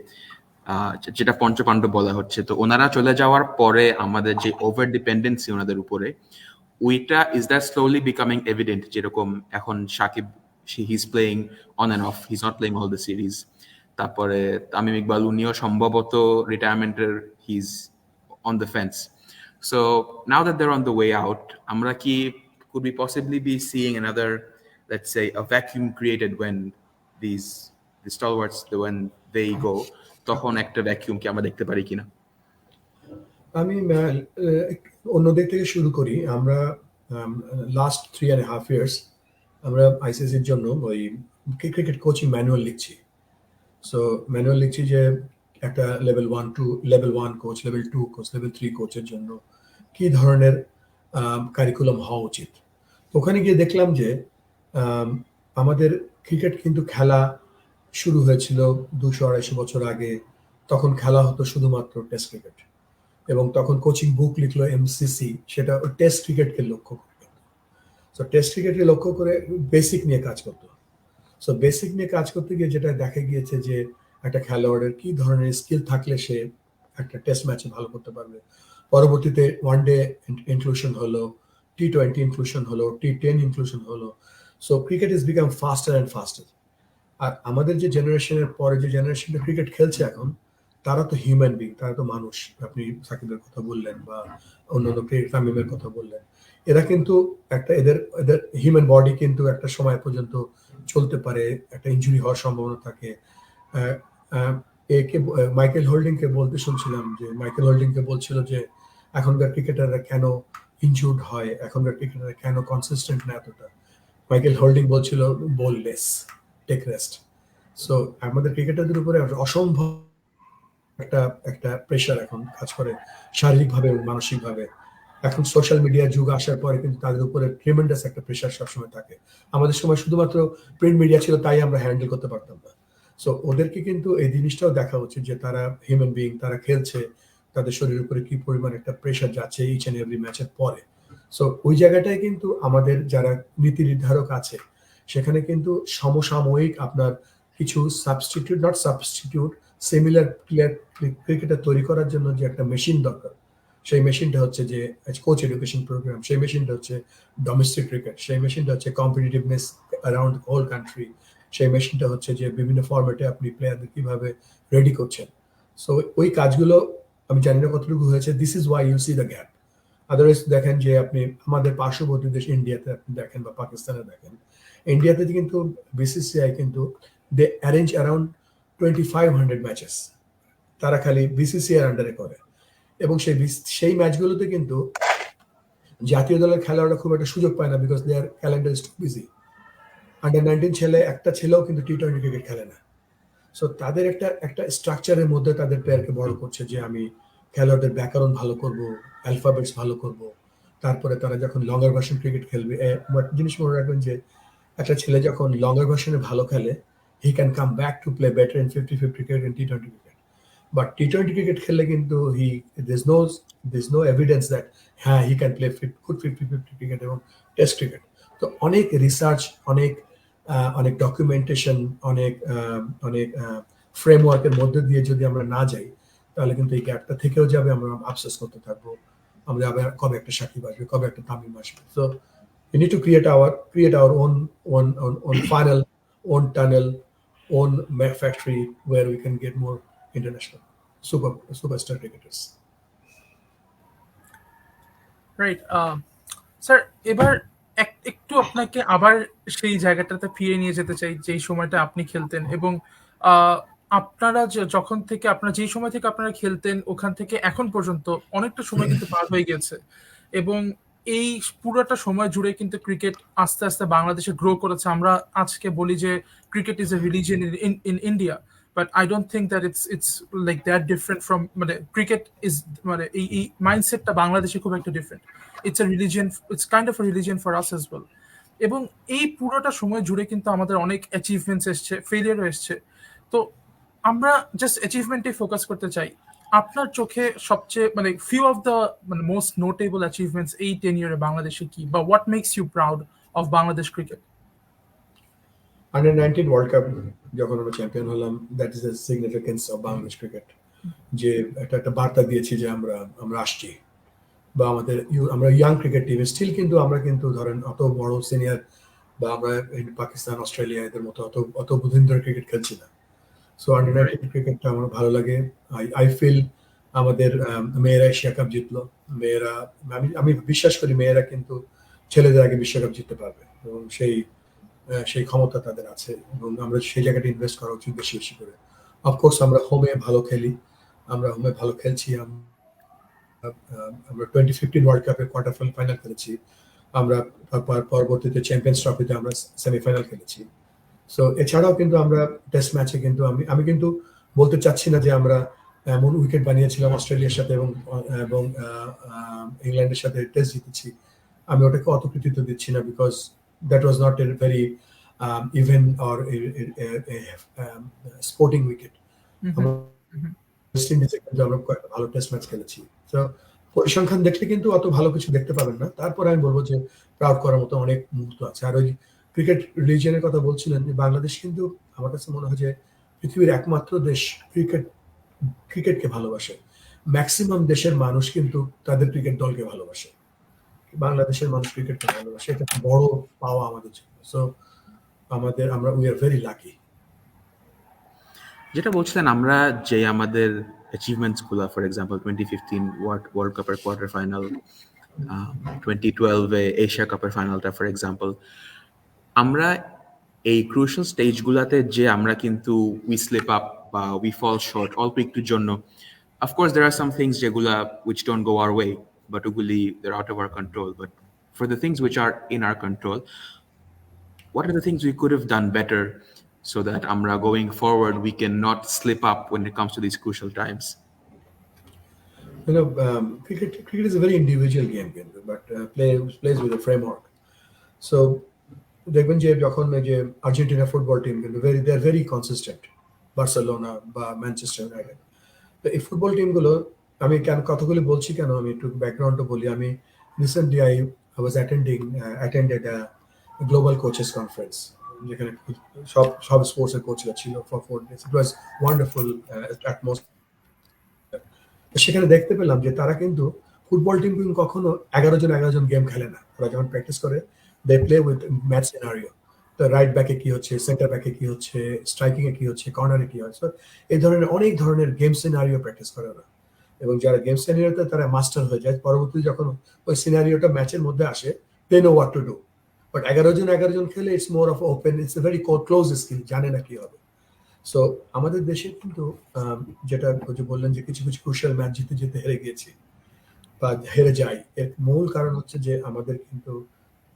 যেটা পঞ্চপাণ্ডব বলা হচ্ছে, তো ওনারা চলে যাওয়ার পরে আমাদের যে ওভার ডিপেন্ডেন্সি ওনাদের উপরে, ওইটা is that slowly becoming evident? যেরকম এখন Shakib, he is playing on and off, he is not playing all the series. তারপরে তামিম ইকবাল, উনিও সম্ভবত রিটায়ারমেন্টের, he is on the fence. So now that they're on the way out, আমরা কি, could we possibly be seeing another, let's say, a vacuum created when the stalwarts, when they go, তখন একটা vacuum কি আমরা দেখতে পারি কিনা? আমি অন্য দিক থেকে শুরু করি। আমরা লাস্ট 3.5 years আমরা আইসিসির জন্য ওই ক্রিকেট কোচিং ম্যানুয়াল লিখছি। সো ম্যানুয়াল লিখছি যে একটা level 1 coach, level 2 coach, level 3 কোচের জন্য কি ধরনের কারিকুলাম হওয়া উচিত। তো ওখানে গিয়ে দেখলাম যে আম, আমাদের ক্রিকেট কিন্তু খেলা শুরু হয়েছিল 200-250 বছর আগে। তখন খেলা হতো শুধুমাত্র টেস্ট ক্রিকেট, এবং তখন কোচিং বুক লিখলো এমসিসি, সেটা টেস্ট ক্রিকেটকে লক্ষ্য করে। তো টেস্ট ক্রিকেটকে লক্ষ্য করে বেসিক নিয়ে কাজ করতো। সো বেসিক নিয়ে কাজ করতে গিয়ে যেটা দেখা গিয়েছে যে একটা খেলোয়াড়ের কি ধরনের স্কিল থাকলে সে একটা টেস্ট ম্যাচে ভালো করতে পারবে। পরবর্তীতে ওয়ান ডে ইনক্লুশন হলো, টি20 ইনক্লুশন হলো, টি10 ইনক্লুশন হলো। So cricket is become faster and faster. আর আমাদের যে জেনারেশনের পরে যে জেনারেশনটা ক্রিকেট খেলছে এখন, তারা তো হিউম্যান বিং, তারা তো মানুষ। আপনি সাকিবের কথা বললেন বা অন্যান্য তামিমের কথা বললেন, এরা কিন্তু একটা এদের এদের হিউম্যান বডি কিন্তু একটা সময় পর্যন্ত চলতে পারে, একটা ইনজুরি হওয়ার সম্ভাবনা থাকে। আহ, আহ, মাইকেল হোল্ডিংকে বলতে শুনছিলাম যে মাইকেল হোল্ডিংকে বলছিল যে এখনকার ক্রিকেটাররা কেন ইনজুর্ড হয়, এখনকার ক্রিকেটাররা কেন কনসিস্টেন্ট না এতটা। মাইকেল হোল্ডিং বলছিল বোল লেস, টেক রেস্ট। সো আমাদের ক্রিকেটারদের উপরে অসম্ভব একটা একটা প্রেশার এখন কাজ করে, শারীরিকভাবে এবং মানসিকভাবে। এখন সোশ্যাল মিডিয়ার যুগ আসার পরে কিন্তু তাদের উপরে ট্রিমেন্ডাস একটা প্রেশার সবসময় থাকে। আমাদের সময় শুধুমাত্র প্রিন্ট মিডিয়া ছিল, তাই আমরা হ্যান্ডেল করতে পারতাম না। সো ওদেরকে কিন্তু এই জিনিসটাও দেখা উচিত যে তারা হিউম্যান বিং, তারা খেলছে, তাদের শরীরের উপরে কি পরিমাণ একটা প্রেশার যাচ্ছে ইচ এন্ড এভরি ম্যাচের পরে। সো ওই জায়গাটায় কিন্তু আমাদের যারা নীতি নির্ধারক আছে, সেখানে কিন্তু সমসাময়িক আপনার কিছু substitute, not substitute, similar player cricketer তৈরি করার জন্য যে একটা মেশিন দরকার, সেই মেশিনটা হচ্ছে যে কোচ এডুকেশন প্রোগ্রাম, সেই মেশিনটা হচ্ছে ডোমেস্টিক ক্রিকেট, সেই মেশিনটা হচ্ছে কম্পিটিটিভনেস অ্যারাউন্ড হোল কান্ট্রি, সেই মেশিনটা হচ্ছে যে বিভিন্ন ফরম্যাটে আপনি প্লেয়ারদের কিভাবে রেডি করছেন। সো ওই কাজগুলো আমি জানি না কতটুকু হয়েছে। This is why you see the gap. Otherwise দেখেন যে আপনি আমাদের পার্শ্ববর্তী দেশ ইন্ডিয়াতে আপনি দেখেন বা পাকিস্তানে দেখেন, ইন্ডিয়াতে কিন্তু বিসিসিআই কিন্তু দে অ্যারেঞ্জ অ্যারাউন্ড 2500 ম্যাচেস, তারা খালি বিসিসিআই আন্ডারে করে। এবং সেই ম্যাচগুলোতে কিন্তু জাতীয় দলের খেলোয়াড়রা খুব একটা সুযোগ পায় না, because their calendar is too busy. Under 19 ছেলে একটা ছেলেও কিন্তু টি20 ক্রিকেট খেলে না। সো তাদের একটা একটা স্ট্রাকচারের মধ্যে তাদের প্লেয়ারকে বড় করছে যে আমি খেলোয়াড়দের ব্যাকরণ ভালো করব, অ্যালফাবেটস ভালো করব। তারপরে তারা যখন লঙ্গার ভার্সন ক্রিকেট খেলবে, বাট জিনিস মনে রাখবেন যে একটা ছেলে যখন লঙ্গার ভার্সনে ভালো খেলে, he can come back to play better in 50-50 cricket in টি20 ক্রিকেট। বাট টি20 ক্রিকেট খেললে কিন্তু there's no evidence that হ্যাঁ he can play good 50-50 cricket এবং টেস্ট ক্রিকেট। তো অনেক রিসার্চ, অনেক অনেক ডকুমেন্টেশন, অনেক ফ্রেমওয়ার্কের মধ্যে দিয়ে যদি আমরা না যাই, তাহলে কিন্তু এই গ্যাপটা থেকেও যাবে, আমরা আফসোস করতে থাকবো। আমরা আবার কবে একটা সাকিব আসবে, কবে একটা তামিম আসবে। So we need to create our own funnel, own tunnel, own factory where we can get more international superstar cricketers. Right. Sir, এবার একটু আপনাকে আবার সেই জায়গাটাতে ফিরে নিয়ে যেতে চাই যেই সময়টা আপনি খেলতেন, এবং আহ, আপনারা যখন থেকে আপনারা যেই সময় থেকে আপনারা খেলতেন ওখান থেকে এখন পর্যন্ত অনেকটা সময় কিন্তু পার হয়ে গেছে, এবং এই পুরোটা সময় জুড়ে কিন্তু ক্রিকেট আস্তে আস্তে বাংলাদেশে গ্রো করেছে। আমরা আজকে বলি যে cricket is A religion in India, but I don't think that it's like that different from, মানে ক্রিকেট ইজ, মানে এই মাইন্ডসেটটা বাংলাদেশে খুব একটা different. It's a religion, it's kind of A religion for us as well. এবং এই পুরোটা সময় জুড়ে কিন্তু আমাদের অনেক অ্যাচিভমেন্টস এসছে, ফেলিয়ারও এসছে। তো আমরা জাস্ট অ্যাচিভমেন্টে ফোকাস করতে চাই। আপনার চোখে সবচেয়ে, মানে ফিউ অফ দ্য মানে মোস্ট নোটেবল অ্যাচিভমেন্টস এই 10 ইয়ারে বাংলাদেশে কি, বা what makes you proud of Bangladesh cricket? Under 19 World Cup যখন আমরা চ্যাম্পিয়ন হলাম, that is the significance of Bangladesh cricket. যে একটা বার্তা দিয়েছি যে আমরা আমরা আসছি, বা আমরা ইয়াং ক্রিকেট টিম স্টিল, কিন্তু আমরা কিন্তু ধরেন অত বড় সিনিয়র বা আমরা পাকিস্তান, অস্ট্রেলিয়া এদের মতো অত বুধিন্দর ক্রিকেট খেলছি না। সো আন্ডার 19 ক্রিকেটটা আমার ভালো লাগে। আই ফিল আমাদের মেয়েরা এশিয়া কাপ জিতলো। মেয়েরা, আমি বিশ্বাস করি মেয়েরা কিন্তু ছেলেদের আগে বিশ্বকাপ জিততে পারবে, এবং সেই ক্ষমতা তাদের আছে, এবং আমরা সেই জায়গাটা ইনভেস্ট করা উচিত বেশি বেশি করে। অফকোর্স আমরা হোমে ভালো খেলি, আমরা হোমে ভালো খেলছি। আমরা 2015 ওয়ার্ল্ড কাপে কোয়ার্টার ফাইনাল খেলেছি। আমরা পরবর্তীতে চ্যাম্পিয়ন্স ট্রফিতে আমরা সেমিফাইনাল খেলেছি। সো এছাড়াও কিন্তু আমরা টেস্ট ম্যাচে কিন্তু আমি কিন্তু বলতে চাচ্ছি না যে আমরা এমন উইকেট বানিয়েছিলাম অস্ট্রেলিয়ার সাথে এবং ইংল্যান্ডের সাথে টেস্ট জিতেছি, আমি ওটাকে অত কৃতিত্ব দিচ্ছি না, because that was not a very even or sporting wicket. West ইন্ডিজে কিন্তু আমরা ভালো টেস্ট ম্যাচ খেলেছি। তো পরিসংখ্যান দেখলে কিন্তু অত ভালো কিছু দেখতে পাবেন না, তারপরে আমি বলবো যে প্রাউড করার মতো অনেক মুহূর্ত আছে। আর ওই ক্রিকেট রিলিজিয়নের কথা বলছিলেন, যে বাংলাদেশ কিন্তু আমার কাছে মনে হয় যে পৃথিবীর একমাত্র দেশ ক্রিকেটকে ভালোবাসে। ম্যাক্সিমাম দেশের মানুষ কিন্তু তাদের ক্রিকেট দলকে ভালোবাসে, বাংলাদেশের মানুষ ক্রিকেটকে ভালোবাসে, এটা একটা বড় পাওয়া আমাদের জন্য। সো আমরা উই আর ভেরি লাকি। যেটা বলছিলেন আমরা যে আমাদের অ্যাচিভমেন্টসগুলো, ফর এক্সাম্পল 2015 ওয়ার্ল্ড কাপের কোয়ার্টার ফাইনাল, 2012 এশিয়া কাপের ফাইনালটা ফর এক্সাম্পল, আমরা এই ক্রুশাল স্টেজগুলোতে যে আমরা কিন্তু উই স্লিপ আপ বা উই ফল শর্ট অল্প একটুর জন্য, of course there are some things যেগুলা which don't go our way, but ওগুলি they're out of our control, but for the things which are in our control, what are the things we could have done better so that amra going forward we can not slip up when it comes to these crucial times? Cricket is a very individual game, but plays with a framework. So দেখবেন যে যখন যে Argentina football team কিন্তু দে are very consistent, Barcelona বা Manchester United. তো এই football টিমগুলো, আমি কতগুলি বলছি কেন, আমি একটু ব্যাকগ্রাউন্ডটা বলি। আমি recently I was attended global coaches conference, যেখানে সব স্পোর্টসের কোচরা ছিল for 4 days. It was wonderful atmosphere. সেখানে দেখতে পেলাম যে তারা কিন্তু ফুটবল টিম কিন্তু কখনো 11 জন গেম খেলে না। তারা যখন প্র্যাকটিস করে they play with match scenario. তো রাইট ব্যাকে কি হচ্ছে, সেন্টার ব্যাকে কি হচ্ছে, স্ট্রাইকিং এ কি হচ্ছে, কর্নারে কি হচ্ছে, এই ধরনের অনেক ধরনের গেম সিনারিও প্র্যাকটিস করে ওরা। এবং যারা গেম সিনারিওতে তারা মাস্টার হয়ে যায়, পরবর্তীতে যখন ওই সিনারিওটা ম্যাচের মধ্যে আসে, they know what to do. But 11 জন খেলে it's more of open, it's a very close skill, জানে না কি হবে। সো আমাদের দেশে কিন্তু যেটা বললেন যে কিছু কিছু ক্রুশিয়াল ম্যাচ জিতে জিতে হেরে গিয়েছি বা হেরে যাই, এর মূল কারণ হচ্ছে যে আমাদের কিন্তু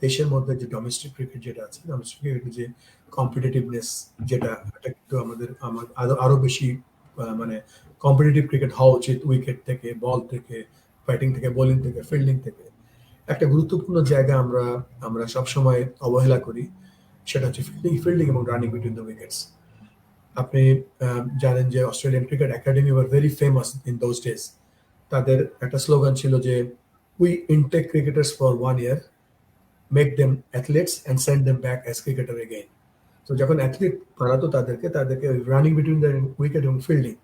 দেশের মধ্যে যে ডোমেস্টিক ক্রিকেট যেটা আছে, ডোমেস্টিক ক্রিকেটের যে কম্পিটিটিভনেস, যেটা কিন্তু আরো বেশি মানে কম্পিটিটিভ ক্রিকেট হওয়া উচিত, উইকেট থেকে, বল থেকে, ব্যাটিং থেকে, বোলিং থেকে, ফিল্ডিং থেকে। একটা গুরুত্বপূর্ণ জায়গা আমরা সবসময় অবহেলা করি, সেটা হচ্ছে ফিল্ডিং এবং রানিং বিটুইন দ্য উইকেটস। আপনি জানেন যে Australian cricket academy were very famous in those days. তাদের একটা স্লোগান ছিল যে we intake cricketers for 1 year, make them athletes and send them back as cricketer again. তো যখন অ্যাথলিট বানাতো তাদেরকে রানিং বিটুইন দ্য উইকেট এবং ফিল্ডিং,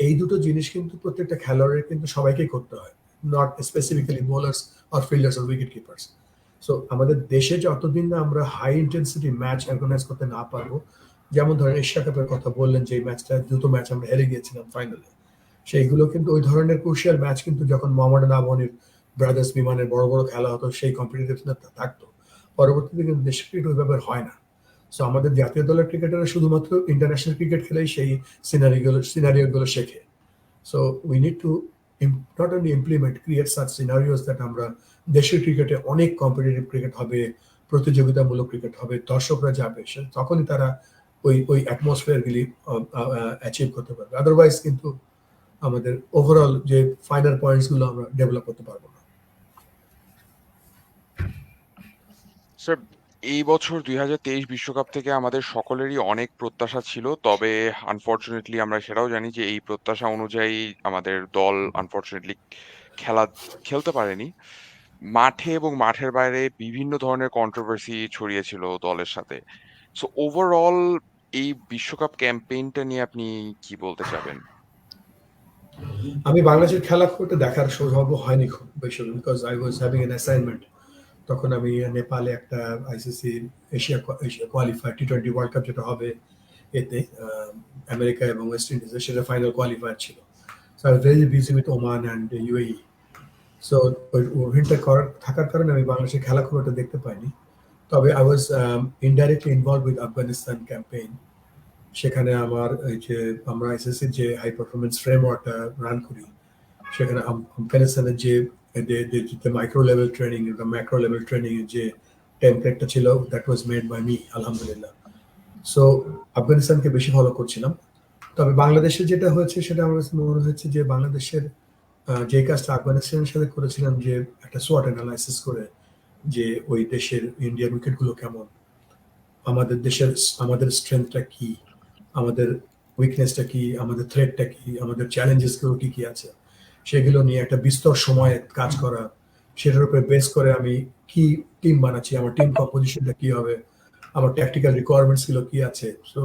এই দুটো জিনিস কিন্তু প্রত্যেকটা খেলোয়াড়ের কিন্তু সবাইকেই করতে হয়, not specifically bowlers or fielders or wicket keepers. So আমাদের দেশে যতদিন না আমরা হাই ইন্টেন্সিটি ম্যাচ অর্গানাইজ করতে না পারবো, যেমন ধরেন এশিয়া কাপের কথা বললেন, যে ম্যাচটা দুটো ম্যাচ আমরা হেরে গিয়েছিলাম ফাইনালে, সেইগুলো কিন্তু ওই ধরনের ক্রুশিয়াল ম্যাচ কিন্তু যখন মোহাম্মডান আবাহনীর ব্রাদার্স বিমানের বড় বড় খেলা হতো, সেই কম্পিটিটিভনেস থাকতো, পরবর্তীতে কিন্তু দেশের ক্রিকেট ওইভাবে হয় না। সো আমাদের জাতীয় দলের ক্রিকেটাররা শুধুমাত্র ইন্টারন্যাশনাল ক্রিকেট খেলেই সেই সিনারিওগুলো শেখে। So we need to not only implement, create such scenarios that আমরা দেশের ক্রিকেটে অনেক কম্পিটিটিভ ক্রিকেট হবে, প্রতিযোগিতামূলক ক্রিকেট হবে, দর্শকরা যাবে, তখনই তারা ওই অ্যাটমসফিয়ার গুলি অ্যাচিভ করতে পারবে। আদারওয়াইজ কিন্তু আমাদের ওভারঅল যে ফাইনাল পয়েন্টস গুলো আমরা ডেভেলপ করতে পারবো না। স্যার, এই বছর 2023 বিশ্বকাপ থেকে আমাদের সকলেরই অনেক প্রত্যাশা ছিল, তবে আনফরচুনেটলি আমরা সেটাও জানি যে এই প্রত্যাশা অনুযায়ী আমাদের দল আনফরচুনেটলি খেলতে পারেনি। মাঠে এবং মাঠের বাইরে বিভিন্ন ধরনের কন্ট্রোভার্সি ছড়িয়েছিল দলের সাথে। সো ওভারঅল এই বিশ্বকাপ ক্যাম্পেইনটা নিয়ে আপনি কি বলতে চাবেন? আমি বাংলাদেশের খেলা করতে দেখার সৌভাগ্য হয়নি খুব বেশি, because I was having an assignment. তখন আমি নেপালে একটা আইসিসি এশিয়া কোয়ালিফায়ার টি-20 ওয়ার্ল্ড কাপ যেটা হবে এতে আমেরিকা এবং ওয়েস্ট ইন্ডিজে, সেটা ফাইনাল কোয়ালিফায়ার ছিল। So I was very busy with Oman and UAE. So ওইটা থাকার কারণে আমি বাংলাদেশের খেলা খুব একটা দেখতে পাইনি। তবে I was indirectly involve with Afghanistan campaign. সেখানে আমার এই যে আমরা আইসিসির যে হাই পারফরমেন্স ফ্রেমওয়ার্কটা রান করি, সেখানে আফগানিস্তানের যে the micro level training, the macro level training যে টেমপ্লেটটা ছিল, that was made by me, আলহামদুলিল্লাহ। সো আফগানিস্তানকে বেশি ফলো করছিলাম। তবে বাংলাদেশে যেটা হয়েছে সেটা আমার কাছে মনে হচ্ছে যে বাংলাদেশের যে কাজটা আফগানিস্তানের সাথে করেছিলাম, যে একটা সোয়াট অ্যানালাইসিস করে যে ওই দেশের ইন্ডিয়ান উইকেটগুলো কেমন, আমাদের দেশের আমাদের স্ট্রেংথটা কি, আমাদের উইকনেসটা কি, আমাদের থ্রেটটা কি, আমাদের চ্যালেঞ্জেস গুলো কি কি আছে, সেগুলো নিয়ে একটা বিস্তর সময় কাজ করা, সেটার উপরে বেস করে আমি কি টিম বানাচ্ছি, আমার টিম কম্পোজিশনটা কি হবে, আমার ট্যাকটিক্যাল রিকোয়ারমেন্টস গুলো কি আছে। সো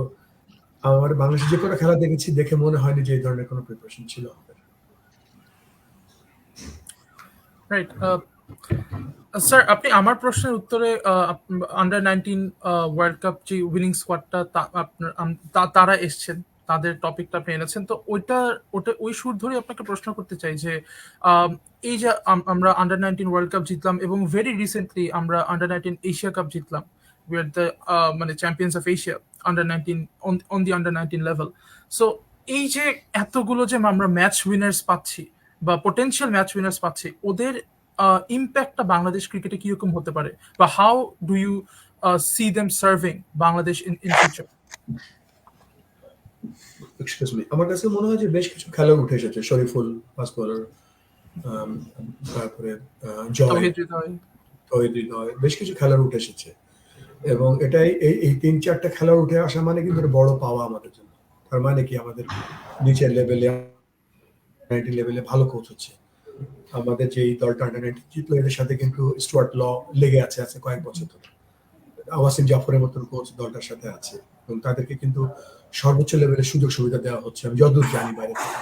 আমার বাংলাদেশে যে কোনো খেলা দেখেছি, দেখে মনে হয়নি যে এই ধরনের কোনো প্রিপারেশন ছিল আমাদের। রাইট। স্যার, আপনি আমার প্রশ্নের উত্তরে আন্ডার 19 ওয়ার্ল্ড কাপ যে উইনিং স্কোয়াডটা তারা এসছেন, তাদের টপিকটা আপনি এনেছেন, তো ওটা ওই সুর ধরে আপনাকে প্রশ্ন করতে চাই যে এই যে আমরা আন্ডার 19 ওয়ার্ল্ড কাপ জিতলাম এবং ভেরি রিসেন্টলি আমরা আন্ডার 19 এশিয়া কাপ জিতলাম, উই আর দ্য মানে champions of Asia under 19 on the under 19 level. So এই যে এতগুলো যে আমরা ম্যাচ উইনার্স পাচ্ছি বা পোটেনশিয়াল ম্যাচ উইনার্স পাচ্ছি, ওদের ইম্প্যাক্টটা বাংলাদেশ ক্রিকেটে কিরকম হতে পারে, বা how do you see them serving Bangladesh in future? Excuse me, আমার কাছে মনে হয় যে বেশ কিছু খেলোয়াড় উঠে এসেছে, শরীফুল ফাস্ট বোলার, তারপরে জয়, তৌহিদ হৃদয়, বেশ কিছু খেলোয়াড় উঠে এসেছে, এবং এটাই এই 3-4টা খেলোয়াড় উঠে আসা মানে কিন্তু একটা বড় পাওয়া আমাদের জন্য। তার মানে কি, আমাদের নিচের লেভেলে ভালো কোচ হচ্ছে। আমাদের যে এই দলটা আন্ডার 19 জিতলো, এদের সাথে কিন্তু স্টুয়ার্ট ল লেগে আছে কয়েক বছর ধরে। ওয়াসিম জাফরের মতন কোচ দলটার সাথে আছে, এবং তাদেরকে কিন্তু সর্বোচ্চ লেভেলের সুযোগ সুবিধা দেওয়া হচ্ছে, আমি যতদূর জানি বাইরে থেকে।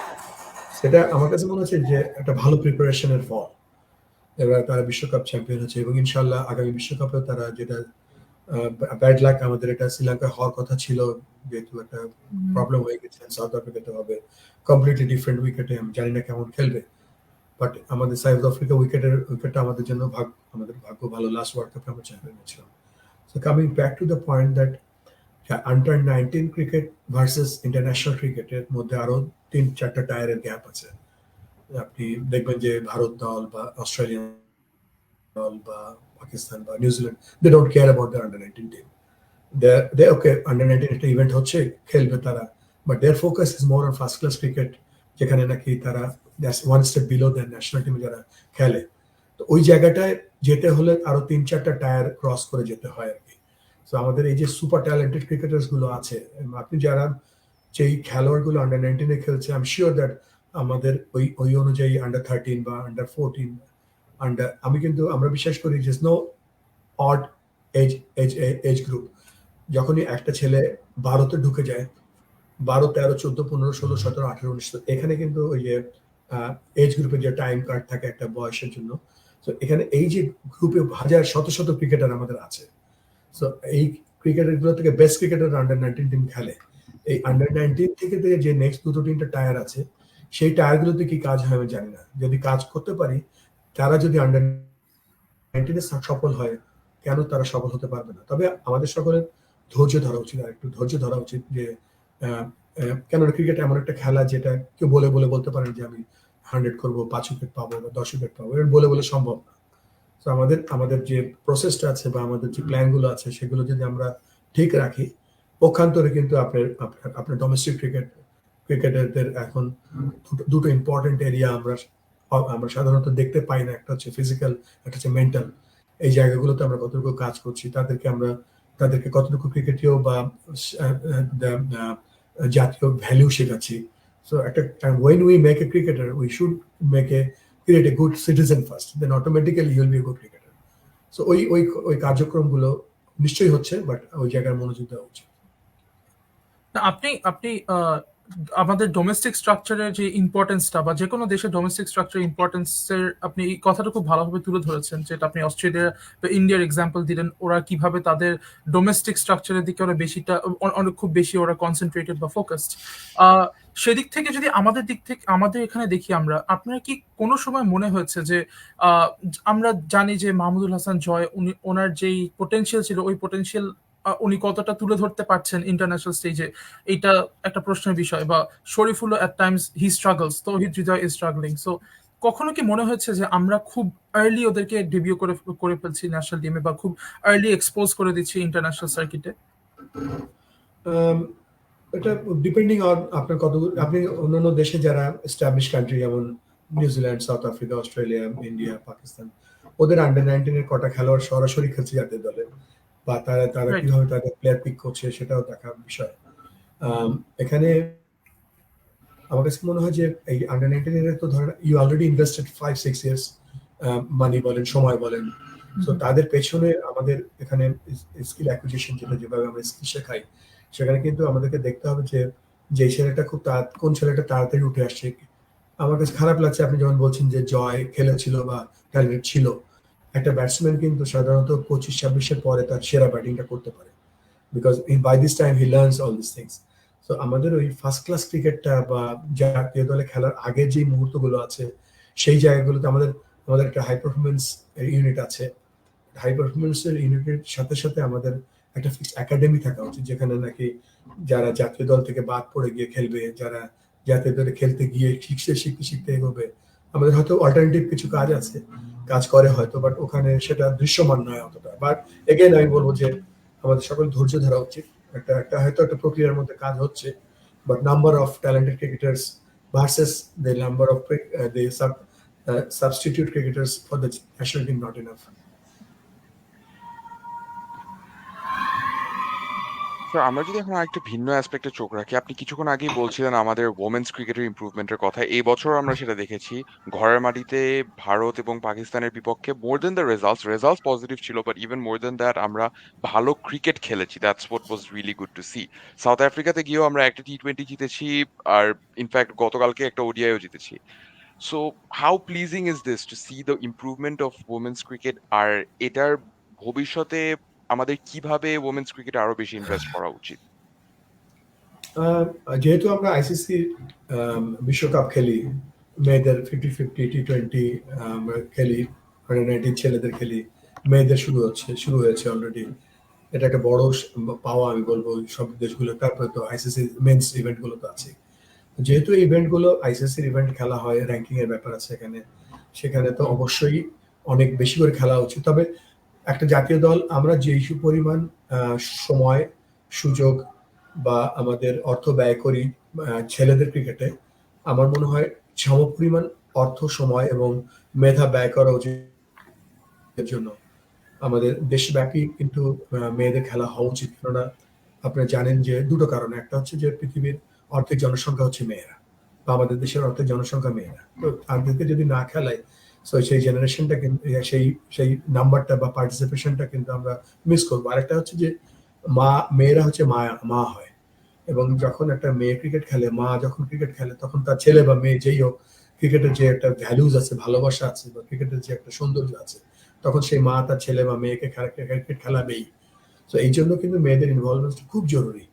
সেটা আমার কাছে মনে হচ্ছে যে একটা ভালো প্রিপারেশনের ফল। এবার তারা বিশ্বকাপ চ্যাম্পিয়ন হচ্ছে, এবং ইনশাল্লাহ আগামী বিশ্বকাপেও তারা, যেটা ব্যাড লাক, আমাদের এটা শ্রীলঙ্কা হওয়ার কথা ছিল, যেহেতু একটা প্রবলেম হয়ে গেছে, সাউথ আফ্রিকাতে হবে, কমপ্লিটলি ডিফারেন্ট উইকেটে, আমি জানি না কেমন খেলবে, বাট আমাদের সাউথ আফ্রিকা উইকেটটা আমাদের জন্য আমাদের ভাগ্য ভালো, লাস্ট ওয়ার্ল্ড কাপে আমরা চ্যাম্পিয়ন হয়েছিলাম। So coming back to the point that under 19 cricket versus international ক্রিকেটের মধ্যে আরো 3-4টা টায়ারের গ্যাপ আছে। আপনি দেখবেন যে ভারত দল বা অস্ট্রেলিয়ান দল বা পাকিস্তান বা New Zealand, they don't care about the under 19 team. They okay, under 19 একটা ইভেন্ট হচ্ছে, খেলবে তারা, but their focus is more on first class cricket, যেখানে নাকি তারা one step below then national টিমে যারা খেলে। তো ওই জায়গাটায় যেতে হলে আরো 3-4টা টায়ার ক্রস করে যেতে হয় আর কি। তো আমাদের এই যে সুপার ট্যালেন্টেড ক্রিকেটার্স গুলো আছে, আপনি যারা যেই খেলোয়াড় গুলো আন্ডার 19-এ খেলছে, আই এম শিওর দ্যাট আমাদের ওই অনুযায়ী আন্ডার 13 বা আন্ডার 14 আমরা বিশ্বাস করি যে নো অড এজ গ্রুপ। যখনই একটা ছেলে 12তে ঢুকে যায়, 12, 13, 14, 15, 16, 17, 18, 19, এখানে কিন্তু ওই যে এজ গ্রুপে যে টাইম কার্ড থাকে একটা বয়সের জন্য, তো এখানে এই যে গ্রুপে হাজার শত শত ক্রিকেটার আমাদের আছে। সো এই ক্রিকেটার গুলো থেকে বেস্ট ক্রিকেটার আন্ডার 19 টিম খেলে। এই আন্ডার 19 থেকে যে নেক্সট 2-3টা টায়ার আছে, সেই টায়ার গুলোতে কি কাজ হয় আমি জানি না। যদি কাজ করতে পারি, তারা যদি আন্ডার 19-এ সফল হয়, কেন তারা সফল হতে পারবে না? তবে আমাদের সকলের ধৈর্য ধরা উচিত, আর একটু ধৈর্য ধরা উচিত, যে কেননা ক্রিকেট এমন একটা খেলা যেটা কেউ বলতে পারেন যে আমি 100 করবো, 5 উইকেট পাবো বা 10 উইকেট পাবো, এটা বলে সম্ভব না। তো আমাদের যে প্রসেসটা আছে বা আমাদের যে প্ল্যান গুলো আছে, সেগুলো যদি আমরা ঠিক রাখি, পক্ষান্তরে কিন্তু আপনার ডোমেস্টিক ক্রিকেটারদের এখন দুটো ইম্পর্টেন্ট এরিয়া আমরা সাধারণত দেখতে পাই না। একটা হচ্ছে ফিজিক্যাল, একটা হচ্ছে মেন্টাল। এই জায়গাগুলোতে আমরা কতটুকু কাজ করছি, তাদেরকে কতটুকু ক্রিকেটীয় বা জাতীয় ভ্যালু শেখাচ্ছি। So when we make a cricketer, we should create a good citizen first, then automatically you'll be a good cricketer. So ওই কার্যক্রমগুলো নিশ্চয়ই হচ্ছে, বাট ওই জায়গায় মনোযোগ দেওয়া উচিত। না, আপনি আপনি আমাদের ডোমেস্টিক স্ট্রাকচারের যে ইম্পর্টেন্সটা, বা যে কোনো দেশের ডোমেস্টিক স্ট্রাকচারের ইম্পর্টেন্সের আপনি এই কথাটা খুব ভালোভাবে তুলে ধরেছেন, যেটা আপনি অস্ট্রেলিয়া বা ইন্ডিয়ার এক্সাম্পল দিলেন, ওরা কিভাবে তাদের ডোমেস্টিক স্ট্রাকচারের দিকে ওরা অনেক খুব বেশি ওরা কনসেন্ট্রেটেড বা ফোকাসড। সেদিক থেকে যদি আমাদের এখানে দেখি আমরা, আপনার কি কোনো সময় মনে হয়েছে যে আমরা জানি যে মাহমুদুল হাসান জয়, ওনার যেই পোটেনশিয়াল ছিল, ওই পোটেনশিয়াল উনি কতটা তুলে ধরতে পারছেন ইন্টারন্যাশনাল স্টেজে, এটা একটা প্রশ্নের বিষয়। বা Shoriful at times he struggles, Towhid Hridoy is struggling. So কখনো কি মনে হয়েছে যে আমরা খুব আর্লি ওদেরকে ডেবিউ করে করে ফেলছি ন্যাশনাল টিমে, বা খুব আর্লি এক্সপোজ করে দিচ্ছি ইন্টারন্যাশনাল সার্কিটে? আম, এটা ডিপেন্ডিং অন আপনার কত, আপনি অন্যান্য দেশে যারা এস্টাবলিশ কান্ট্রি যেমন New Zealand, south Africa, Australia, India, Pakistan, ওদের আন্ডার 19-এর কটা খেলোয়াড় সরাসরি খেলছে জাতীয় দলে, বা তারা তারা রাইট। কিভাবে তাদের প্লেয়ার পিক করছে সেটাও দেখার বিষয়। এখানে আমার কাছে মনে হয় যে এই আন্ডার 19 তো ধরেন ইউ অলরেডি ইনভেস্টেড 5-6 ইয়ার্স, মানি বলেন, সময় বলেন। তো তাদের পেছনে আমাদের এখানে স্কিল অ্যাকুইজিশন, যেটা যেভাবে আমরা স্কিল শেখাই, সেখানে কিন্তু আমাদেরকে দেখতে হবে যে যে ছেলেটা কোন ছেলেটা তাড়াতাড়ি উঠে আসছে। আমার কাছে খারাপ লাগছে আপনি যখন বলছেন যে জয় খেলেছিল বা ট্যালেন্ট ছিল। একটা ব্যাটসম্যান কিন্তু সাধারণত 25-26-এর পরে তার সেরা ব্যাটিংটা করতে পারে, because by this time he learns all this things. তো আমাদের ওই ফার্স্ট ক্লাস ক্রিকেটটা বা জাতীয় দলে খেলার আগের যে মুহূর্তগুলো আছে, সেই জায়গাগুলোতে আমাদের আমাদের একটা হাই পারফরমেন্স ইউনিট আছে। হাই পারফরমেন্সের ইউনিটের সাথে সাথে আমাদের একটা ফিক্সড একাডেমি থাকা উচিত, যেখানে নাকি যারা জাতীয় দল থেকে বাদ পড়ে গিয়ে খেলবে, যারা জাতীয় দলে খেলতে গিয়ে শিখতে শিখতে শিখতে এগোবে। আমাদের হয়তো অল্টারনেটিভ কিছু কাজ আছে, কাজ করে হয়তো, বাট ওখানে সেটা দৃশ্যমান নয় অতটা। বাট এগেন আমি বলবো যে আমাদের সকল ধৈর্য ধরা উচিত। একটা একটা হয়তো একটা প্রক্রিয়ার মধ্যে কাজ হচ্ছে, but number of talented cricketers versus the number of the substitute cricketers for the national team not enough. তো আমরা যদি এখন আরেকটা ভিন্ন অ্যাসপেক্টে চোখ রাখি, আপনি কিছুক্ষণ আগেই বলছিলেন আমাদের ওমেন্স ক্রিকেটের ইমপ্রুভমেন্টের কথা। এই বছর আমরা সেটা দেখেছি। ঘরের মাটিতে ভারত এবং পাকিস্তানের বিপক্ষে more than the results positive ছিল, but even more than that আমরা ভালো ক্রিকেট খেলেছি। That's what was really good to see. South আফ্রিকাতে গিয়েও আমরা একটা টি-20 জিতেছি, আর ইনফ্যাক্ট গতকালকে একটা ওডিআইও জিতেছি। So how pleasing is this to see the improvement of women's cricket? আর এটার ভবিষ্যতে আমাদের কিভাবে ওমেন্স ক্রিকেটে আরো বেশি ইনভেস্ট করা উচিত? আহ, যেহেতু আমরা আইসিসি বিশ্বকাপ খেলি, মেয়েদের 50-50, টি-20 খেলি, আন্ডার 19 ছেলেদের খেলি, মেয়েদের শুরু হয়েছে অলরেডি। এটা একটা বড় পাওয়া আমি বলবো সব দেশগুলো। তারপরে তো আইসিসি মেন্স ইভেন্ট গুলো তো আছে। যেহেতু এই ইভেন্ট গুলো আইসিসির ইভেন্ট খেলা হয়, র্যাঙ্কিং এর ব্যাপার আছে এখানে, সেখানে তো অবশ্যই অনেক বেশি করে খেলা উচিত। তবে একটা জাতীয় দল আমরা যেই পরিমাণ সময়, সুযোগ বা আমাদের অর্থ ব্যয় করি ছেলেদের ক্রিকেটে, আমার মনে হয় সমপরিমাণ অর্থ, সময় এবং মেধা ব্যয় করা উচিত এর জন্য। আমাদের দেশব্যাপী কিন্তু মেয়েদের খেলা হওয়া উচিত। কেননা আপনারা জানেন যে দুটো কারণে, একটা হচ্ছে যে পৃথিবীর অর্ধেক জনসংখ্যা হচ্ছে মেয়েরা, বা আমাদের দেশের অর্ধেক জনসংখ্যা মেয়েরা। তো তাদেরকে যদি না খেলায়, তো সেই জেনারেশনটা কিন্তু সেই সেই নাম্বারটা বা পার্টিসিপেশনটা কিন্তু আমরা মিস করবো। আরেকটা হচ্ছে যে মেয়েরা হচ্ছে মা হয়, এবং যখন একটা মেয়ে ক্রিকেট খেলে, মা যখন ক্রিকেট খেলে, তখন তার ছেলে বা মেয়ে যেই হোক, ক্রিকেটের যে একটা ভ্যালুজ আছে, ভালোবাসা আছে, বা ক্রিকেটের যে একটা সৌন্দর্য আছে, তখন সেই মা তার ছেলে বা মেয়েকে ক্রিকেট খেলাবেই। তো এই জন্য কিন্তু মেয়েদের ইনভলভমেন্ট খুব জরুরি।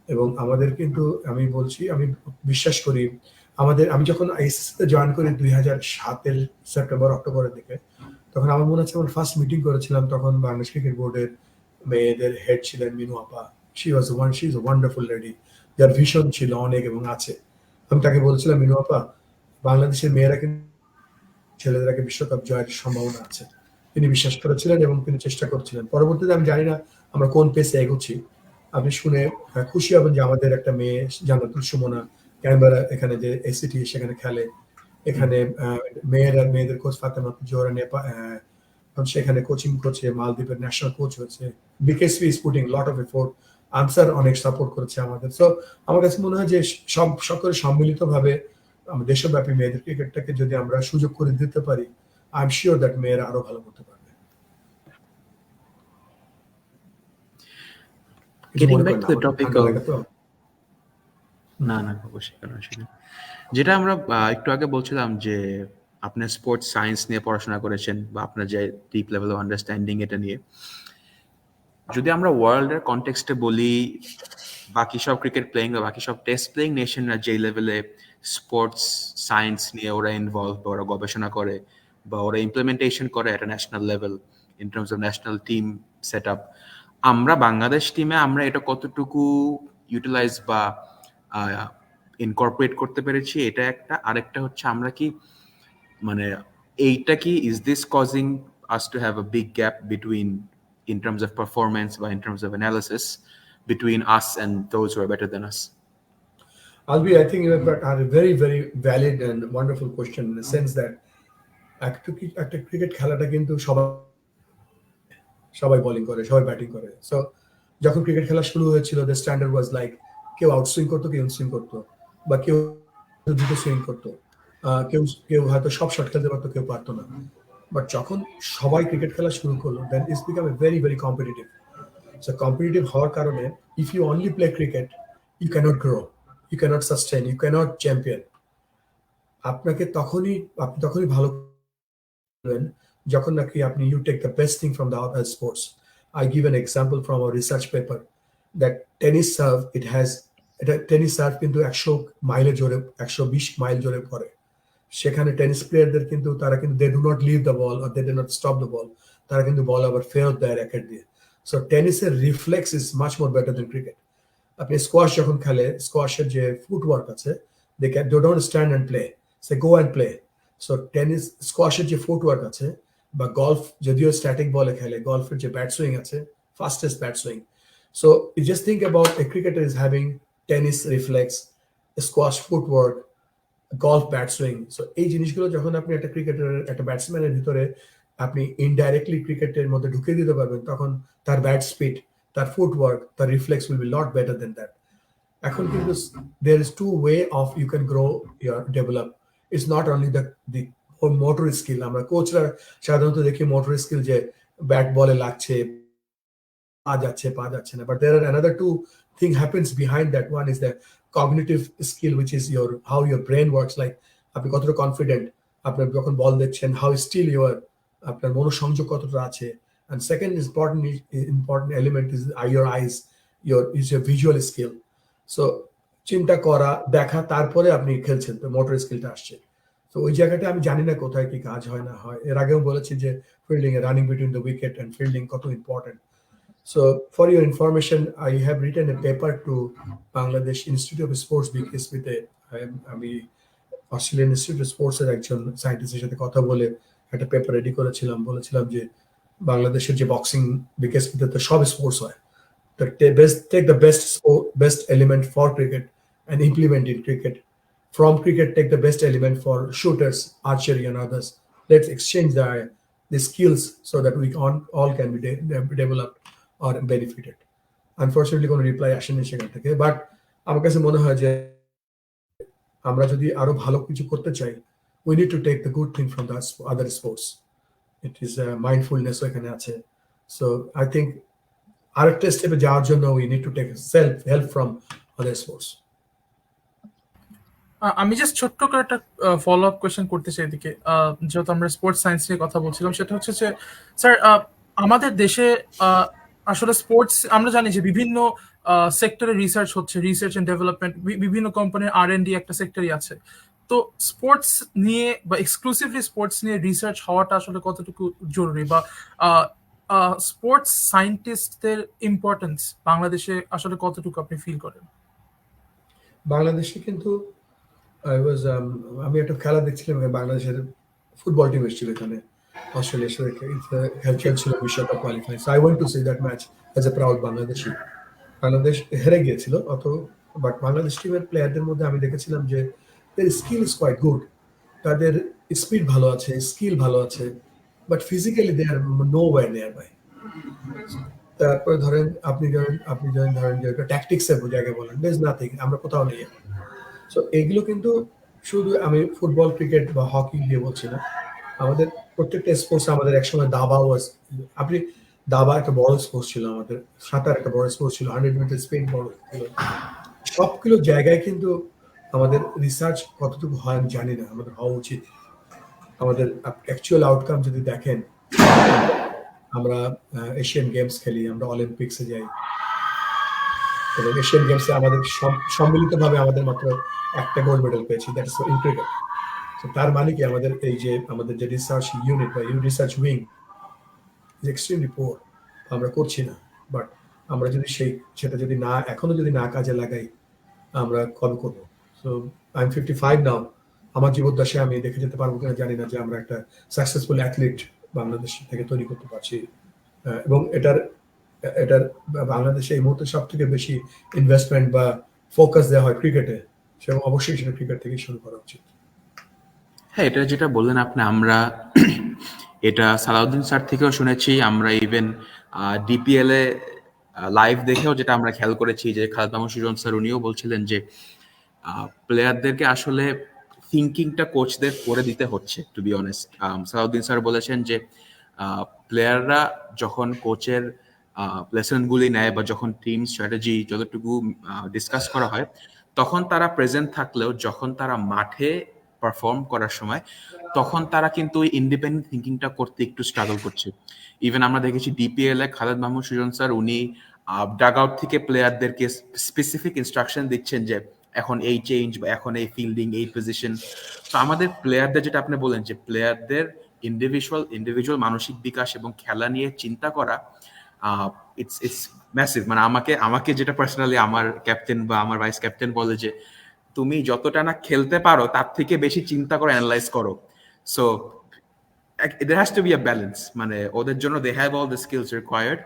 এবং আমাদের কিন্তু আমি বলছি, আমি বিশ্বাস করি, আমি যখন আইসিসিতে জয়েন করি 2007-এর সেপ্টেম্বর অক্টোবরের দিকে, তখন আমার মনে আছে আমার ফার্স্ট মিটিং করেছিলাম, তখন বাংলাদেশ ক্রিকেট বোর্ডের মেয়েদের হেড ছিলেন মিনু আপা। শি ইজ ওয়ান্ডারফুল লেডি, যার ভীষণ ছিল অনেক এবং আছে। আমি তাকে বলছিলাম, মিনু আপা, বাংলাদেশের মেয়েরা কিন্তু ছেলেদেরকে বিশ্বকাপ জয়ের সম্ভাবনা আছে। তিনি বিশ্বাস করেছিলেন এবং তিনি চেষ্টা করছিলেন। পরবর্তীতে আমি জানি না আমরা কোন পেসে এগোচ্ছি। আপনি শুনে খুশি হবেন যে আমাদের একটা মেয়ে জান্নাতুল সুমনা ক্যানবেরা, এখানে যে এসিটি সেখানে খেলে, এখানে মেয়েদের কোচ ফাতেমা জোহরা সেখানে কোচিং করছে, মালদ্বীপের ন্যাশনাল কোচ হয়েছে। BKSP is putting lot of effort. Answer অনেক সাপোর্ট করেছে আমাদের। সো আমার কাছে মনে হয় যে সকলে সম্মিলিতভাবে দেশব্যাপী মেয়েদের ক্রিকেটটাকে যদি আমরা সুযোগ করে দিতে পারি, আই এম শিওর দ্যাট মেয়েরা আরো ভালো করতে পারবে। কিছু গেটিং মনে ব্যাক করেন টু না? দ্য আমার খুব টপিক ঠান্ডা অফ, লাগে তো। না না অবশ্যই কারণ আসলে যেটা আমরা একটু আগে বলছিলাম যে আপনার স্পোর্টস সায়েন্স নিয়ে পড়াশোনা করেছেন, বা আপনার যে ডিপ লেভেল অফ আন্ডারস্ট্যান্ডিং এটা নিয়ে, যদি আমরা ওয়ার্ল্ডের কনটেক্সটে বলি, বাকি সব ক্রিকেট প্লেয়িং বা বাকি সব টেস্ট প্লেয়িং নেশনরা যে লেভেলে স্পোর্টস সায়েন্স নিয়ে ওরা ইনভলভ, বা ওরা গবেষণা করে, বা ওরা ইমপ্লিমেন্টেশন করে একটা national level in terms of national team set up, আমরা বাংলাদেশ টিমে আমরা এটা কতটুকু ইউটিলাইজ বা ইনকর্পোরেট করতে পেরেছি, এটা একটা। আরেকটা হচ্ছে আমরা কি মানে এইটা কি, is this causing us to have a big gap between, in terms of performance বা in terms of analysis, between us and those who are better than us? Albi, I think you have got a very, very valid and wonderful question in the sense that একটা cricket খেলাটা কিন্তু সবাই bowling করে, সবাই batting করে। So যখন cricket খেলা শুরু হয়েছিল, দ্য স্ট্যান্ডার্ড ওয়াজ লাইক কেউ আউটসুইং করতো, কেউ ইনসুইং করতো, বা কেউ দুটো সুইং করতো, কেউ কেউ হয়তো সব শট খেলতে পারতো, কেউ পারতো না। বাট যখন সবাই ক্রিকেট খেলা শুরু করলো, then it's become a very very competitive. So competitive হওয়ার কারণে if you only play cricket, you can't grow, you can't sustain, you can't champion. আপনাকে আপনি তখনই ভালো করবেন যখন নাকি আপনি you take the best thing from the other sports. I give an example from a research paper that tennis serve, এটা tennis serve কিন্তু 100 মাইলের জোরে, 120 মাইল জোরে করে। সেখানে টেনিস প্লেয়ারদের কিন্তু তারা কিন্তু they do not leave the ball or they do not stop the ball, তারা কিন্তু বল আবার ফেরত দেয় র্যাকেট দিয়ে। সো টেনিসের reflex is much more better than cricket. আপনি স্কোয়াশ যখন খেলে, স্কোয়াশের যে ফুটওয়ার্ক আছে, they don't stand and play, they go and play. So tennis স্কোয়াশের যে ফুটওয়ার্ক আছে, বা গলফ যদিও স্ট্যাটিক বলে খেলে, গলফের যে ব্যাট সুইং আছে, fastest bat swing. So you just think about a cricketer is having tennis reflex, squash footwork, golf bat swing. So এই জিনিসগুলো যখন আপনি একটা ক্রিকেটারের, একটা ব্যাটসম্যানের ভিতরে আপনি ইনডাইরেক্টলি ক্রিকেটের মধ্যে ঢুকিয়ে দিতে পারবেন, তখন তার ব্যাট স্পিড, তার ফুটওয়ার্ক, তার reflex will B lot better then that. এখন কিন্তু there is two way of you can grow your develop. It's not only the motor skill. আমরা কোচরা সাধারণত দেখি মোটর স্কিল যে ব্যাট বলে লাগছে, পা যাচ্ছে না, but there are another two thing happens behind that. One is the cognitive skill, which is your how your brain works, like আপনি কতটা কনফিডেন্ট, আপনি যখন বল দেখছেন, how still you are, আপনার মনোসংযোগ কতটা আছে। and second important element is your eyes, your visual skill. So চিন্তা করা, দেখা, তারপরে আপনি খেলছেন, তো মোটর স্কিলটা আসছে। তো ওই জায়গাটা আমি জানি না কোথায় কি কাজ হয় না হয়। এর আগেও বলেছি যে ফিল্ডিং এ running between the wicket and fielding কত important. So for your information, I have written a paper to Bangladesh institute of sports বিকেএসপিতে। আমি অস্ট্রেলিয়ান ইনস্টিটিউট অফ স্পোর্টস এর একজন সায়েন্টিস্টের সাথে কথা বলে একটা পেপার রেডি করেছিলাম। বলেছিলাম যে বাংলাদেশের যে বক্সিং বিকেএসপিতে তো সব স্পোর্টস হয়, take the best element for cricket and implement in cricket. From cricket, take the best element for shooters, archery, and others. Let's exchange the skills so that we all can be developed or benefited. Unfortunately, কোনো reply আসেনি সেখান থেকে, but আমার কাছে মনে হয় যে আমরা যদি আরো ভালো কিছু করতে চাই, we need to take the good thing from the other sports. It is mindfulness এখানে আছে। So I think আরেকটা স্টেপে যাওয়ার জন্য we need to take self help from other sports. আমি জাস্ট ছোট্ট করে একটা ফলো আপ কোয়েশ্চেন করতে চাই এদিকে, যেহেতু আমরা স্পোর্টস সায়েন্স নিয়ে কথা বলছিলাম, সেটা হচ্ছে যে স্যার আমাদের দেশে আসলে স্পোর্টস আমরা জানি যে বিভিন্ন সেক্টরে রিসার্চ হচ্ছে, রিসার্চ এন্ড ডেভেলপমেন্ট, বিভিন্ন কোম্পানির R&D একটা সেক্টরই আছে। তো স্পোর্টস নিয়ে বা এক্সক্লুসিভলি স্পোর্টস নিয়ে রিসার্চ হওয়াটা আসলে কতটুকু জরুরি, বা স্পোর্টস সায়েন্টিস্টদের ইম্পর্টেন্স বাংলাদেশে আসলে কতটুকু আপনি ফিল করেন? বাংলাদেশে কিন্তু আমি একটা খেলা দেখছিলাম, বাংলাদেশের ফুটবল টিম এসেছিল এখানে, অস্ট্রেলিয়ার সাথে খেলছিল বিশ্বকাপ qualify. So I want to see that match as a proud Bangladeshi. Bangladesh হেরে গিয়েছিল বাট বাংলাদেশ টিমের প্লেয়ারদের মধ্যে আমি দেখেছিলাম যে their skill is quite good, তাদের স্পিড ভালো আছে, স্কিল ভালো আছে, but physically they are no where near by. তারপরে ধরেন আপনি ধরেন যে একটা ট্যাকটিক্সের জায়গায় বলেন, দের ইজ নাথিং, আমরা কোথাও নেই। সো এগুলো কিন্তু শুধু আমি ফুটবল, ক্রিকেট বা হকি দিয়ে বলছি না, আমাদের প্রত্যেকটা স্পোর্টস। আমাদের একসময় দাবাও আপনি দাবা একটা বড় স্পোর্টস ছিল, আমাদের সাঁতার একটা বড় স্পোর্টস ছিল, 100 মিটার স্প্রিন্ট বড় ছিল। সবগুলো জায়গায় কিন্তু আমাদের রিসার্চ কতটুকু হয় আমি জানি না, আমাদের হওয়া উচিত। আমাদের অ্যাকচুয়াল আউটকাম যদি দেখেন, আমরা এশিয়ান গেমস খেলি, আমরা অলিম্পিক্সে যাই, এবং এশিয়ান গেমসে আমাদের সম্মিলিতভাবে আমাদের মাত্র একটা গোল্ড মেডেল পেয়েছি, দ্যাট ইজ ইন ক্রিকেট। তো তার মানে কি আমাদের যে রিসার্চ ইউনিট বা research wing is extremely poor, আমরা করছি না। বাট আমরা যদি সেটা যদি এখনো যদি না কাজে লাগাই, আমরা কবে করবো? সো আই এম 55 নাও, আমার জীবদ্দশায় আমি দেখে যেতে পারবো কিনা জানি না যে আমরা একটা সাকসেসফুল অ্যাথলিট বাংলাদেশ থেকে তৈরি করতে পারছি। এবং এটার এটার বাংলাদেশে এই মুহূর্তে সব থেকে বেশি ইনভেস্টমেন্ট বা ফোকাস দেওয়া হয় ক্রিকেটে, সেটা অবশ্যই সেটা ক্রিকেট থেকে শুরু করা উচিত। হ্যাঁ, এটা যেটা বললেন আপনি, আমরা এটা সালাউদ্দিন স্যার থেকেও শুনেছি। আমরা ইভেন ডিপিএল এ লাইভ দেখেও যেটা আমরা খেয়াল করেছি যে খালেদ মাহমুদ সুজন স্যার উনিও বলছিলেন যে প্লেয়ারদেরকে আসলে থিঙ্কিংটা কোচদের করে দিতে হচ্ছে, to be honest. Salauddin sir বলেছেন যে প্লেয়াররা যখন কোচের লেসনগুলি নেয় বা যখন টিম স্ট্র্যাটেজি যতটুকু ডিসকাস করা হয়, তখন তারা প্রেজেন্ট থাকলেও যখন তারা মাঠে পারফর্ম করার সময় তখন তারা কিন্তু ওই ইন্ডিপেন্ডেন্ট থিঙ্কিংটা করতে একটু স্ট্রাগল করছে। ইভেন আমরা দেখেছি ডিপিএল এ খালেদ মাহমুদ সুজন স্যার উনি ডাগ আউট থেকে প্লেয়ারদেরকে স্পেসিফিক ইনস্ট্রাকশন দিচ্ছেন যে এখন এই চেঞ্জ বা এখন এই ফিল্ডিং, এই পজিশন। তো আমাদের প্লেয়ারদের, যেটা আপনি বলেন যে প্লেয়ারদের ইন্ডিভিজুয়াল মানসিক বিকাশ এবং খেলা নিয়ে চিন্তা করা, ইটস ম্যাসিভ। মানে আমাকে যেটা পার্সোনালি আমার ক্যাপ্টেন বা আমার ভাইস ক্যাপ্টেন বলে যে তুমি যতটা না খেলতে পারো তার থেকে বেশি চিন্তা করো, অ্যানালাইজ করো। So there has to be a balance, মানে ওদের জন্য they have all the skills required,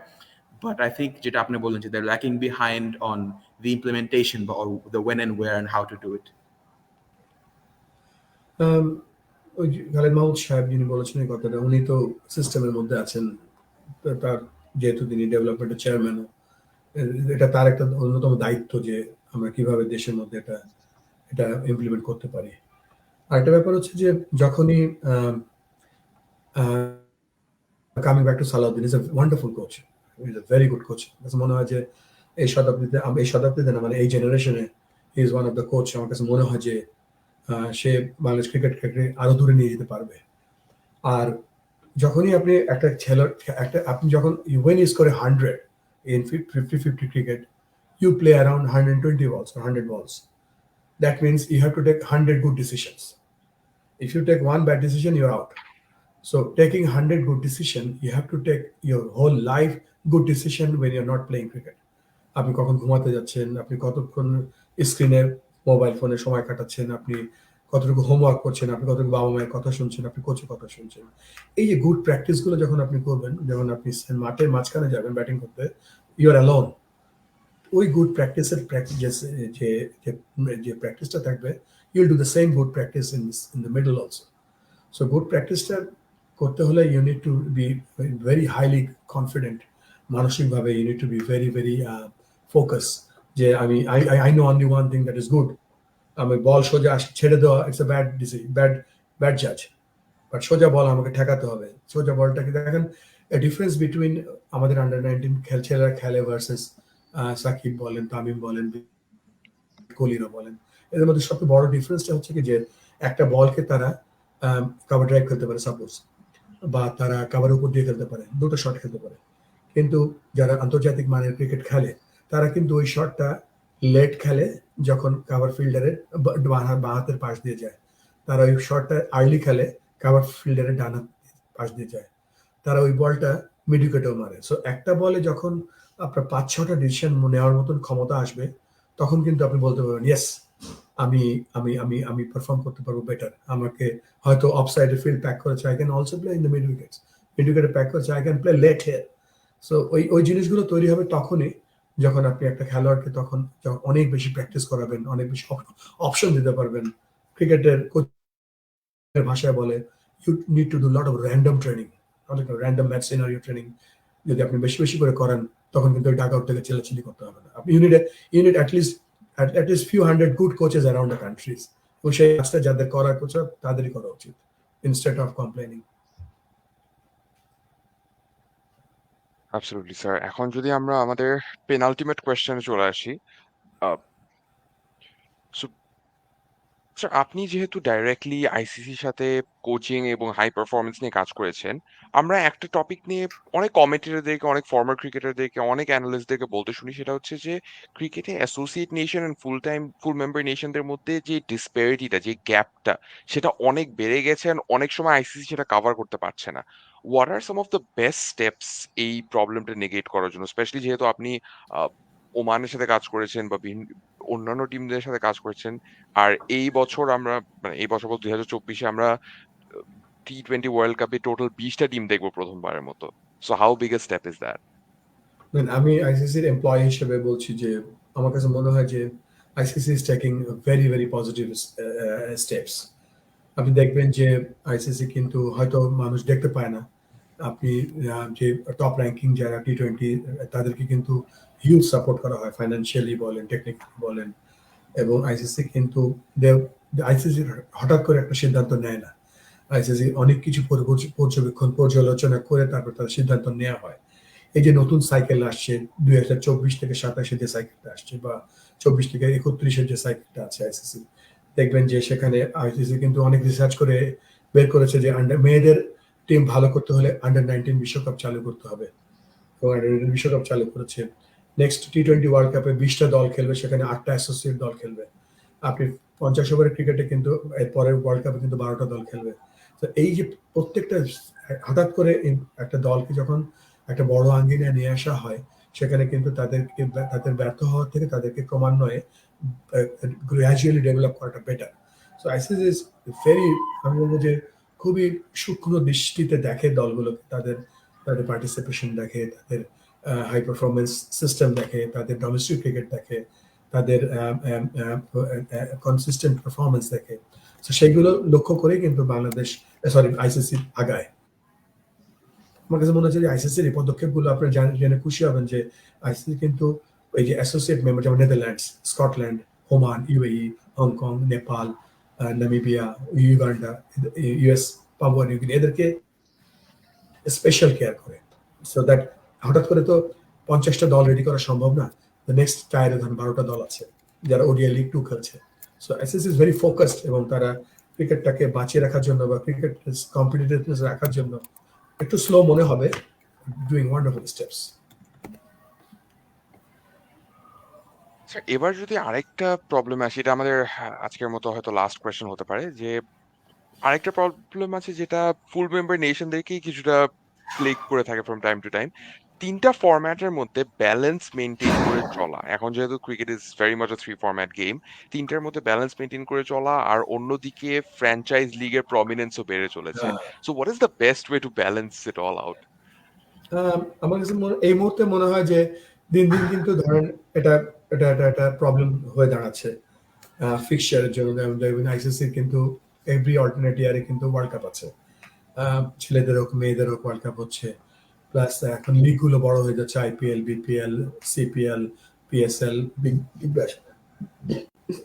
but I think যেটা আপনি বললেন যে they're lacking behind on the implementation or the when and where and how to do it. ওই যে খালেদ মাহমুদ সাহেব যিনি বলেছেন এই কথাটা, উনি তো সিস্টেমের মধ্যে আছেন। তার যেহেতু তিনি ডেভেলপমেন্টের চেয়ারম্যান, এটা তার একটা অন্যতম দায়িত্ব যে আমরা কিভাবে দেশের মধ্যে এটা ইমপ্লিমেন্ট করতে পারি। আরেকটা ব্যাপার হচ্ছে যে যখনই coming back to Salauddin, is a wonderful coach, is a very good coach. মনে হয় যে এই শতাব্দীতে না, মানে এই জেনারেশনে he is one of the coach. আমার কাছে মনে হয় যে সে বাংলাদেশ ক্রিকেটকে আরো দূরে নিয়ে যেতে পারবে। আর যখনই আপনি আপনি যখন ওয়েন ইজ করে 100 in 50-50 cricket, you play around 120 balls or 100 balls. That means you have to take 100 good decisions. If you take one bad decision, you're out. So taking 100 good decision, you have to take your whole life good decision when you're not playing cricket. আপনি কখন ঘুমাতে যাচ্ছেন, আপনি কতক্ষণ স্ক্রিনে mobile ফোনে সময় কাটাচ্ছেন, আপনি কতটুকু হোমওয়ার্ক করছেন, আপনি কতটুকু বাবা মায়ের কথা শুনছেন, আপনি কোচের কথা শুনছেন। এই যে গুড প্র্যাকটিসগুলো যখন আপনি করবেন, যখন আপনি মাঠের মাঝখানে যাবেন ব্যাটিং করতে, ইউ আর অ্যালোন। ওই গুড প্র্যাকটিসের যে প্র্যাকটিসটা থাকবে, you will do the same good practice in the middle also. So good প্র্যাকটিসটা করতে হলে you need to be very highly confident. মানসিকভাবে you need to be very very focus যে I know only one thing that is good. আমি ball সোজা ছেড়ে দেওয়া, it's a bad decision, bad জাজ। বাট সোজা বল আমাকে ঠেকাতে হবে। সোজা বলটাকে দেখেন, ডিফারেন্স বিটুইন আমাদের আন্ডার-19 ছেলেরা খেলে ভার্সেস সাকিব বলেন, তামিম বলেন, কোহলিরা বলেন, এদের মধ্যে সবচেয়ে বড় ডিফারেন্সটা হচ্ছে কি যে একটা বলকে তারা কভার ড্রাইভ খেলতে পারে সাপোজ, বা তারা কভার উপর দিয়ে খেলতে পারে, দুটো শট খেলতে পারে। কিন্তু যারা আন্তর্জাতিক মানের ক্রিকেট খেলে তারা কিন্তু ওই শটটা লেট খেলে, যখন কভার ফিল্ডারের বাঁ হাতের পাশ দিয়ে যায়। তারা ওই শটটা আর্লি খেলে, কভার ফিল্ডারের ডান হাত পাশ দিয়ে যায়। তারা ওই বলটা মিড উইকেটেও মারে। সো একটা বলে যখন আপনার 5-6টা ডিসিশন নেওয়ার মতন ক্ষমতা আসবে, তখন কিন্তু আপনি বলতে পারবেন ইয়েস, আমি আমি আমি আমি পারফর্ম করতে পারবো বেটার। আমাকে হয়তো অফ সাইডে ফিল্ড প্যাক করেছে, I can also play in the mid wickets. Mid উইকেটে প্যাক করেছে, I can play late here. So ওই জিনিসগুলো তৈরি হবে তখনই যখন আপনি একটা খেলোয়াড়কে যখন অনেক বেশি প্র্যাকটিস করাবেন, অনেক বেশি অপশন দিতে পারবেন। ক্রিকেটের কোচের ভাষায় বলে you need to do lot of random training, অনেক র্যান্ডম ম্যাচ সিনারিও ট্রেনিং যদি আপনি বেশি বেশি করে করেন, তখন কিন্তু ওই ডাগ আউট থেকে চেলাচিলি করতে হবে না। আপনি unit at least few hundred good coaches around the countries, এবং সেই কাজটা যাদের করার কোচ তাদেরই করা উচিত, instead of complaining. Absolutely sir. এখন যদি আমরা আমাদের পেনাল্টিমেট কোয়েশ্চেনে চলে আসি, সো স্যার আপনি যেহেতু ডাইরেক্টলি আইসিসির সাথে কোচিং এবং হাই পারফরমেন্স নিয়ে কাজ করেছেন, আমরা একটা টপিক নিয়ে অনেক কমেন্টেটরদেরকে, অনেক ফর্মার ক্রিকেটারদেরকে, অনেক অ্যানালিস্টদেরকে বলতে শুনি, সেটা হচ্ছে যে ক্রিকেটে associate nation and full member নেশনদের মধ্যে যে ডিসপ্যারিটিটা, যে গ্যাপটা, সেটা অনেক বেড়ে গেছে and অনেক সময় আইসিসি সেটা কাভার করতে পারছে না। What are some of the best steps এই প্রবলেমটা নেগেট করার জন্য, স্পেশালি যেহেতু আপনি ওমানের সাথে কাজ করেছেন বা অন্যান্য টিমদের সাথে কাজ করেছেন। আর এই বছর আমরা মানে এই বছর বলতে ২০২৪ এ আমরা টি-20 ওয়ার্ল্ড কাপে টোটাল ২০ টা টিম দেখব প্রথমবারের মতো। So how big a step is that? আমি আইসিসির এমপ্লয়ি হিসেবে বলছি যে আমার কাছে মনে হয় যে ICC is taking very very positive steps. আপনি দেখবেন যে আইসিসি কিন্তু হয়তো মানুষ দেখতে পায় না। আপনি যে টপ র্যাঙ্কিং যারা টি-20 তাদেরকে কিন্তু হিউজ সাপোর্ট করা হয়, ফাইন্যান্সিয়ালি বলেন, টেকনিক্যালি বলেন। এবং আইসিসি কিন্তু আইসিসি হঠাৎ করে একটা সিদ্ধান্ত নেয় না। আইসিসি অনেক কিছু পর্যবেক্ষণ পর্যালোচনা করে তারপর তার সিদ্ধান্ত নেওয়া হয়। এই যে নতুন সাইকেল আসছে ২০২৪ থেকে ২৭ যে সাইকেলটা আসছে বা ২৪ থেকে ৩১ যে সাইকেলটা আছে আইসিসি, দেখবেন যে সেখানে আইসিসি কিন্তু অনেক রিসার্চ করে বের করেছে যে মেয়েদের টিম ভালো করতে হলে আন্ডার-19 বিশ্বকাপ চালু করতে হবে এবং আন্ডার-19 বিশ্বকাপ চালু করেছে। নেক্সট টি-20 ওয়ার্ল্ড কাপে ২০টা দল খেলবে, সেখানে ৮টা অ্যাসোসিয়েট দল খেলবে। আপনি ৫০ ওভারের ক্রিকেটে কিন্তু এর পরের ওয়ার্ল্ড কাপে কিন্তু ১২টা দল খেলবে। তো এই যে প্রত্যেকটা হঠাৎ করে একটা দলকে যখন একটা বড় আঙ্গিনায় নিয়ে আসা হয়, সেখানে কিন্তু তাদেরকে তাদের ব্যর্থ হওয়ার থেকে তাদেরকে ক্রমান্বয়ে গ্র্যাজুয়ালি ডেভেলপ করাটা better. So ICC is very, আমি বলবো যে খুবই সূক্ষ্ম দৃষ্টিতে দেখে দলগুলোকে, তাদের তাদের পার্টিসিপেশন দেখে, তাদের হাই পারফরমেন্স সিস্টেম দেখে, তাদের ডোমেস্টিক ক্রিকেট দেখে, তাদের কনসিস্টেন্ট পারফরমেন্স দেখে। তো সেগুলো লক্ষ্য করে কিন্তু বাংলাদেশ, সরি, আইসিসি আগায়। আমার কাছে মনে হচ্ছে যে আইসিসির এই পদক্ষেপগুলো আপনারা জেনে খুশি হবেন যে আইসিসি কিন্তু এই যে অ্যাসোসিয়েট মেম্বার যেমন Netherlands, Scotland, Oman, UAE, Hong Kong, Nepal, Namibia, Uganda, US, Papua New Guinea, এদেরকে স্পেশাল কেয়ার করে। সো দ্যাট হঠাৎ করে তো ৫০টা দল রেডি করা সম্ভব না। নেক্সট টায়ারে ধরেন ১২টা দল আছে যারা ওডিআই লিগ 2 খেলছে। So ICC is very focused এবং তারা ক্রিকেটটাকে বাঁচিয়ে রাখার জন্য বা ক্রিকেট কম্পিটিটিভনেস রাখার জন্য একটু স্লো মনে হবে, ডুইং ওয়ান্ডারফুল স্টেপস। স্যার এবার যদি আরেকটা প্রবলেম আসে, এটা আমাদের আজকের মতো হয়তো লাস্ট কোয়েশ্চেন হতে পারে যে আরেকটা প্রবলেম আছে যেটা ফুল মেম্বার নেশনদেরকেই কিছুটা প্লেগ করে থাকে ফ্রম টাইম টু টাইম। ৩টা ফরম্যাটের মধ্যে ব্যালেন্স মেইনটেইন করে চলা। এখন যেহেতু cricket is very much a 3 format game, ৩টার মধ্যে ব্যালেন্স মেইনটেইন করে চলা আর অন্যদিকে ফ্র্যাঞ্চাইজ লিগের প্রমিনেন্সও বেড়ে চলেছে। So what is the best way to balance it all out? আমার কাছে এই মুহূর্তে মনে হয় যে দিন দিন কিন্তু ধরেন এটা এটা এটা একটা প্রবলেম হয়ে দাঁড়াচ্ছে ফিক্সচারের জন্য। যেমন দেখবেন আইসিসির কিন্তু এভরি অল্টারনেট ইয়ারে কিন্তু ওয়ার্ল্ড কাপ আছে। ছেলেদের হোক মেয়েদের হোক ওয়ার্ল্ড কাপ হচ্ছে। প্লাস এখন লিগগুলো বড় হয়ে যাচ্ছে, IPL, BPL, CPL, PSL, Big Bash,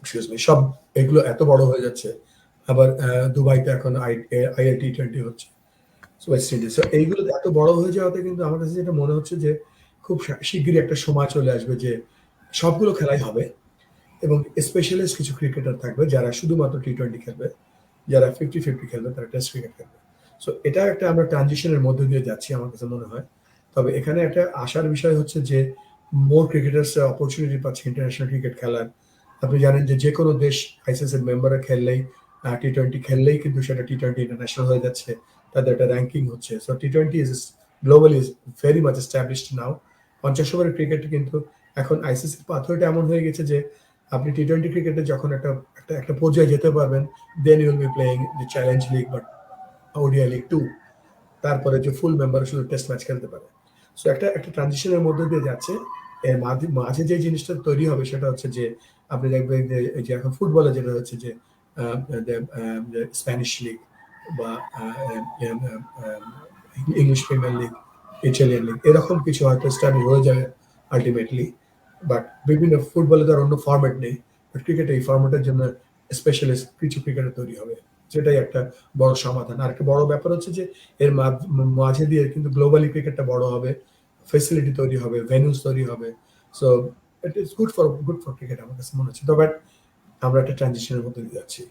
excuse me, সব এগুলো এত বড় হয়ে যাচ্ছে। আবার দুবাইতে এখন আইএল টি-20 হচ্ছে, ওয়েস্ট ইন্ডিজ। সো এইগুলো এত বড় হয়ে যাওয়াতে কিন্তু আমার কাছে যেটা মনে হচ্ছে যে খুব শিগগিরই একটা সময় চলে আসবে যে সবগুলো খেলাই হবে এবং স্পেশালিস্ট কিছু ক্রিকেটার থাকবে যারা শুধুমাত্র টি-20 খেলবে, যারা 50-50 খেলবে, তারা টেস্ট ক্রিকেট খেলবে। সো এটা একটা আমরা ট্রানজিশনের মধ্যে দিয়ে যাচ্ছি আমার কাছে মনে হয়। তবে এখানে একটা আশার বিষয় হচ্ছে যে মোর ক্রিকেটার্স অপরচুনিটি পাচ্ছে ইন্টারন্যাশনাল ক্রিকেট খেলার। আপনি জানেন যে যে কোনো দেশ আইসিসির মেম্বারে খেললেই, টি-20 খেললেই কিন্তু সেটা টি-20 ইন্টারন্যাশনাল হয়ে যাচ্ছে, তাদের একটা র্যাঙ্কিং হচ্ছে। সো টি-20 is globally is very much established now. ৫০ ওভারের ক্রিকেট কিন্তু এখন আইসিসির পাথরটা এমন হয়ে গেছে যে আপনি টি-20 ক্রিকেটে যখন একটা একটা একটা পর্যায়ে যেতে পারবেন, then you will be playing the challenge league বা ওডিআই লিগ 2। তারপরে যে ফুল মেম্বার শুধু টেস্ট ম্যাচ খেলতে পারে। সো একটা একটা ট্রানজিশনের মধ্যে দিয়ে যাচ্ছে। এর মাঝে যে জিনিসটা তৈরি হবে সেটা হচ্ছে যে আপনি দেখবেন যে এই যে এখন ফুটবলে যেটা হচ্ছে যে স্প্যানিশ লিগ বা English premier league, Italian league, এরকম কিছু হয়তো স্টাডি হয়ে যাবে আলটিমেটলি। বাট বিভিন্ন ফুটবলে তার অন্য ফরম্যাট নেই, বাট ক্রিকেটে এই ফরম্যাটের জন্য স্পেশালিস্ট কিছু ক্রিকেটার তৈরি হবে, যেটাই একটা বড় সমাধান। আর একটা বড় ব্যাপার হচ্ছে যে এর মাঝে দিয়ে কিন্তু গ্লোবালি ক্রিকেটটা বড় হবে, ফেসিলিটি তৈরি হবে, ভেন্যুস তৈরি হবে। So it is good for cricket আমার কাছে মনে হচ্ছে। তবে আমরা একটা ট্রানজিশনের মধ্যে দিয়ে যাচ্ছি।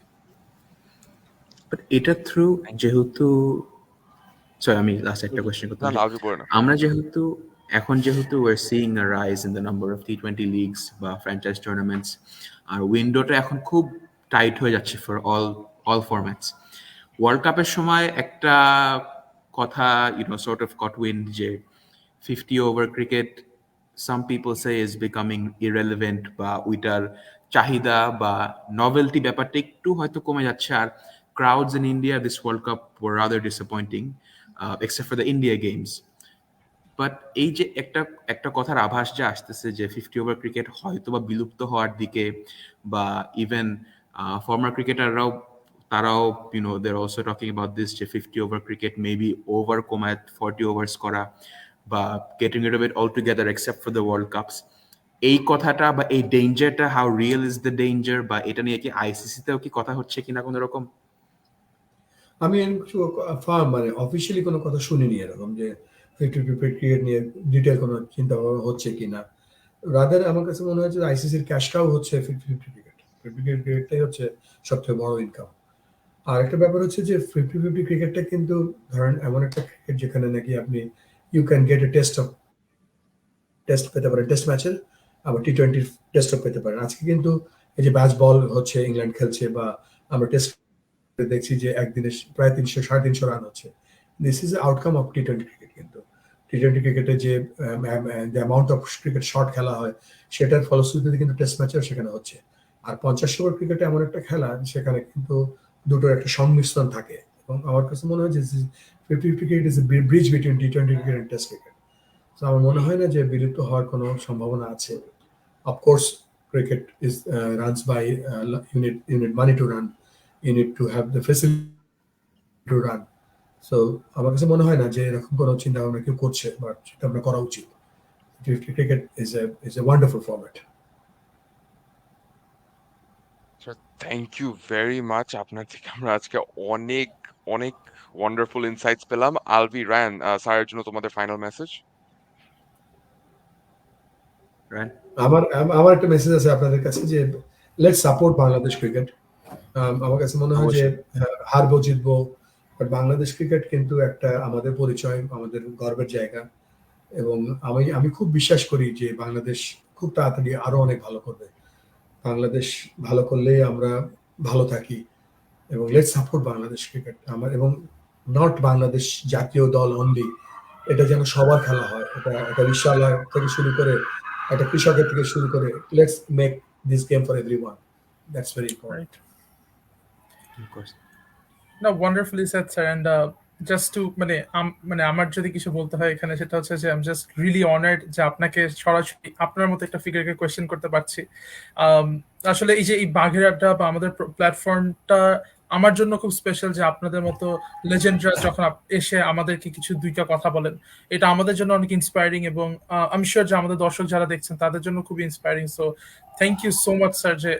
বাট এটা থ্রু থ্যাংক ইউ। যেহেতু, সরি আমি লাস্ট একটা কোয়েশ্চেন না, করতাম না, যে আপনি বলেন না। আমরা যেহেতু যেহেতু we're seeing a rise in the number of T20 leagues বা franchise tournaments, আর উইন্ডোটা এখন খুব টাইট হয়ে যাচ্ছে ফর all formats. ওয়ার্ল্ড কাপের সময় একটা কথা সর্ট অফ কট উইন্ড যে 50 over cricket some people say is becoming irrelevant বা ওইটার চাহিদা বা নভেলটি ব্যাপারটা একটু হয়তো কমে যাচ্ছে আর crowds in India this World Cup were rather disappointing except for the India games but এই যে একটা একটা কথার আভাস যে আসতেছে যে 50 ওভার ক্রিকেট হয়তো বা বিলুপ্ত হওয়ার দিকে বা ইভেন ফর্মার ক্রিকেটাররাও তারাও they're also talking about this যে 50 ওভার ক্রিকেট মেবি ওভার কমায় 40 ওভার্স করা বা getting rid of it all together except for the world cups এই কথাটা বা এই ডেঞ্জারটা how real is the danger বা এটা নিয়ে কি আইসিসিতেও কি কথা হচ্ছে কিনা কোনো রকম? আমি এরকম কিছু মানে অফিসিয়ালি কোনো কথা শুনিনি এরকম যে 50-50 ক্রিকেট নিয়ে ডিটেল কোনো চিন্তা ভাবনা হচ্ছে কিনা। রাদার আমার কাছে মনে হচ্ছে আইসিসির ক্যাশ কাউ হচ্ছে 50-50 ক্রিকেট। 50-50 ক্রিকেটটাই হচ্ছে সবচেয়ে বড় ইনকাম। আর একটা ব্যাপার হচ্ছে যে 50-50 ক্রিকেটটা কিন্তু ধরেন এমন একটা ক্রিকেট যেখানে নাকি আপনি you can get a test পেতে পারেন, টেস্ট ম্যাচের, আবার টি-20 টেস্টও পেতে পারেন। আজকে কিন্তু এই যে ব্যাচ বল হচ্ছে, ইংল্যান্ড খেলছে বা আমরা টেস্ট দেখছি যে একদিনে প্রায় 300-350 রান হচ্ছে। দিস ইজ আউটকাম অফ টি-20 ক্রিকেট। কিন্তু টি-20 ক্রিকেটে যে অ্যামাউন্ট অফ ক্রিকেট শট খেলা হয় সেটার ফলশ্রুতিতে কিন্তু টেস্ট ম্যাচেও সেখানে হচ্ছে। আর 50 ওভার ক্রিকেটে এমন একটা খেলা সেখানে কিন্তু দুটোর একটা সংমিশ্রণ থাকে এবং আমার কাছে মনে হয় যে 50-50 cricket is a bridge between টি-20 ক্রিকেট এন্ড টেস্ট ক্রিকেট। তো আমার মনে হয় না যে বিলুপ্ত হওয়ার কোনো সম্ভাবনা আছে। Of course cricket is runs by unit money to run, you need to have the facility to run. So আমার কাছে মনে হয় না যে এরকম কোনো চিন্তা ভাবনা কেউ করছে, বাট সেটা আমরা করা উচিত। Cricket is a wonderful format. Thank you very much. আপনার থেকে আমরা আজকে অনেক অনেক ওয়ান্ডারফুল ইনসাইটস পেলাম। আলভি, রায়ান, স্যারের জন্য তোমাদের ফাইনাল মেসেজ। রাইট, আমার একটা মেসেজ আছে আপনাদের কাছে যে লেটস সাপোর্ট বাংলাদেশ ক্রিকেট। আমার কাছে মনে হয় যে হারবো জিতবো, বাট বাংলাদেশ ক্রিকেট কিন্তু একটা আমাদের পরিচয়, আমাদের গর্বের জায়গা এবং আমি খুব বিশ্বাস করি যে বাংলাদেশ খুব তাড়াতাড়ি আরো অনেক ভালো করবে। বাংলাদেশ ভালো করলেই আমরা ভালো থাকি এবং লেটস সাপোর্ট বাংলাদেশ ক্রিকেট। আমার এবং নট বাংলাদেশ জাতীয় দল অনলি, এটা যেন সবার খেলা হয়। এটা একটা বিশ্ববিদ্যালয় থেকে শুরু করে একটা কৃষকের থেকে শুরু করে let's make this game for everyone. That's very important. Of course. না, wonderfully said sir. And just to মানে আমার যদি কিছু বলতে হয় এখানে সেটা হচ্ছে যে I am just really honoured যে আপনাকে সরাসরি আপনার মতো একটা ফিগারকে কোয়েশ্চেন করতে পারছি। আসলে এই যে এই বাঘের আড্ডা বা আমাদের প্ল্যাটফর্মটা আমার জন্য খুব স্পেশাল, যে আপনাদের মতো লেজেন্ডরা যখন এসে আমাদেরকে কিছু দুইটা কথা বলেন, এটা আমাদের জন্য অনেক ইন্সপায়ারিং এবং আমি শিওর যে আমাদের দর্শক যারা দেখছেন তাদের জন্য খুব inspiring. So thank you so much sir, যে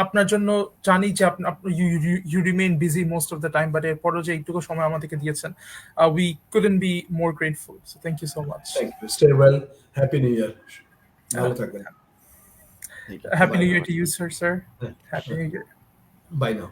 আপনার জন্য জানি যে you remain busy most of the time, but এরপরও যে এইটুকু সময় আমাদেরকে দিয়েছেন, we couldn't be more grateful. So thank you so much. Thank you, stay well, happy new year, ভালো থাকবেন। Happy new year to you sir. Happy new year. Bye now.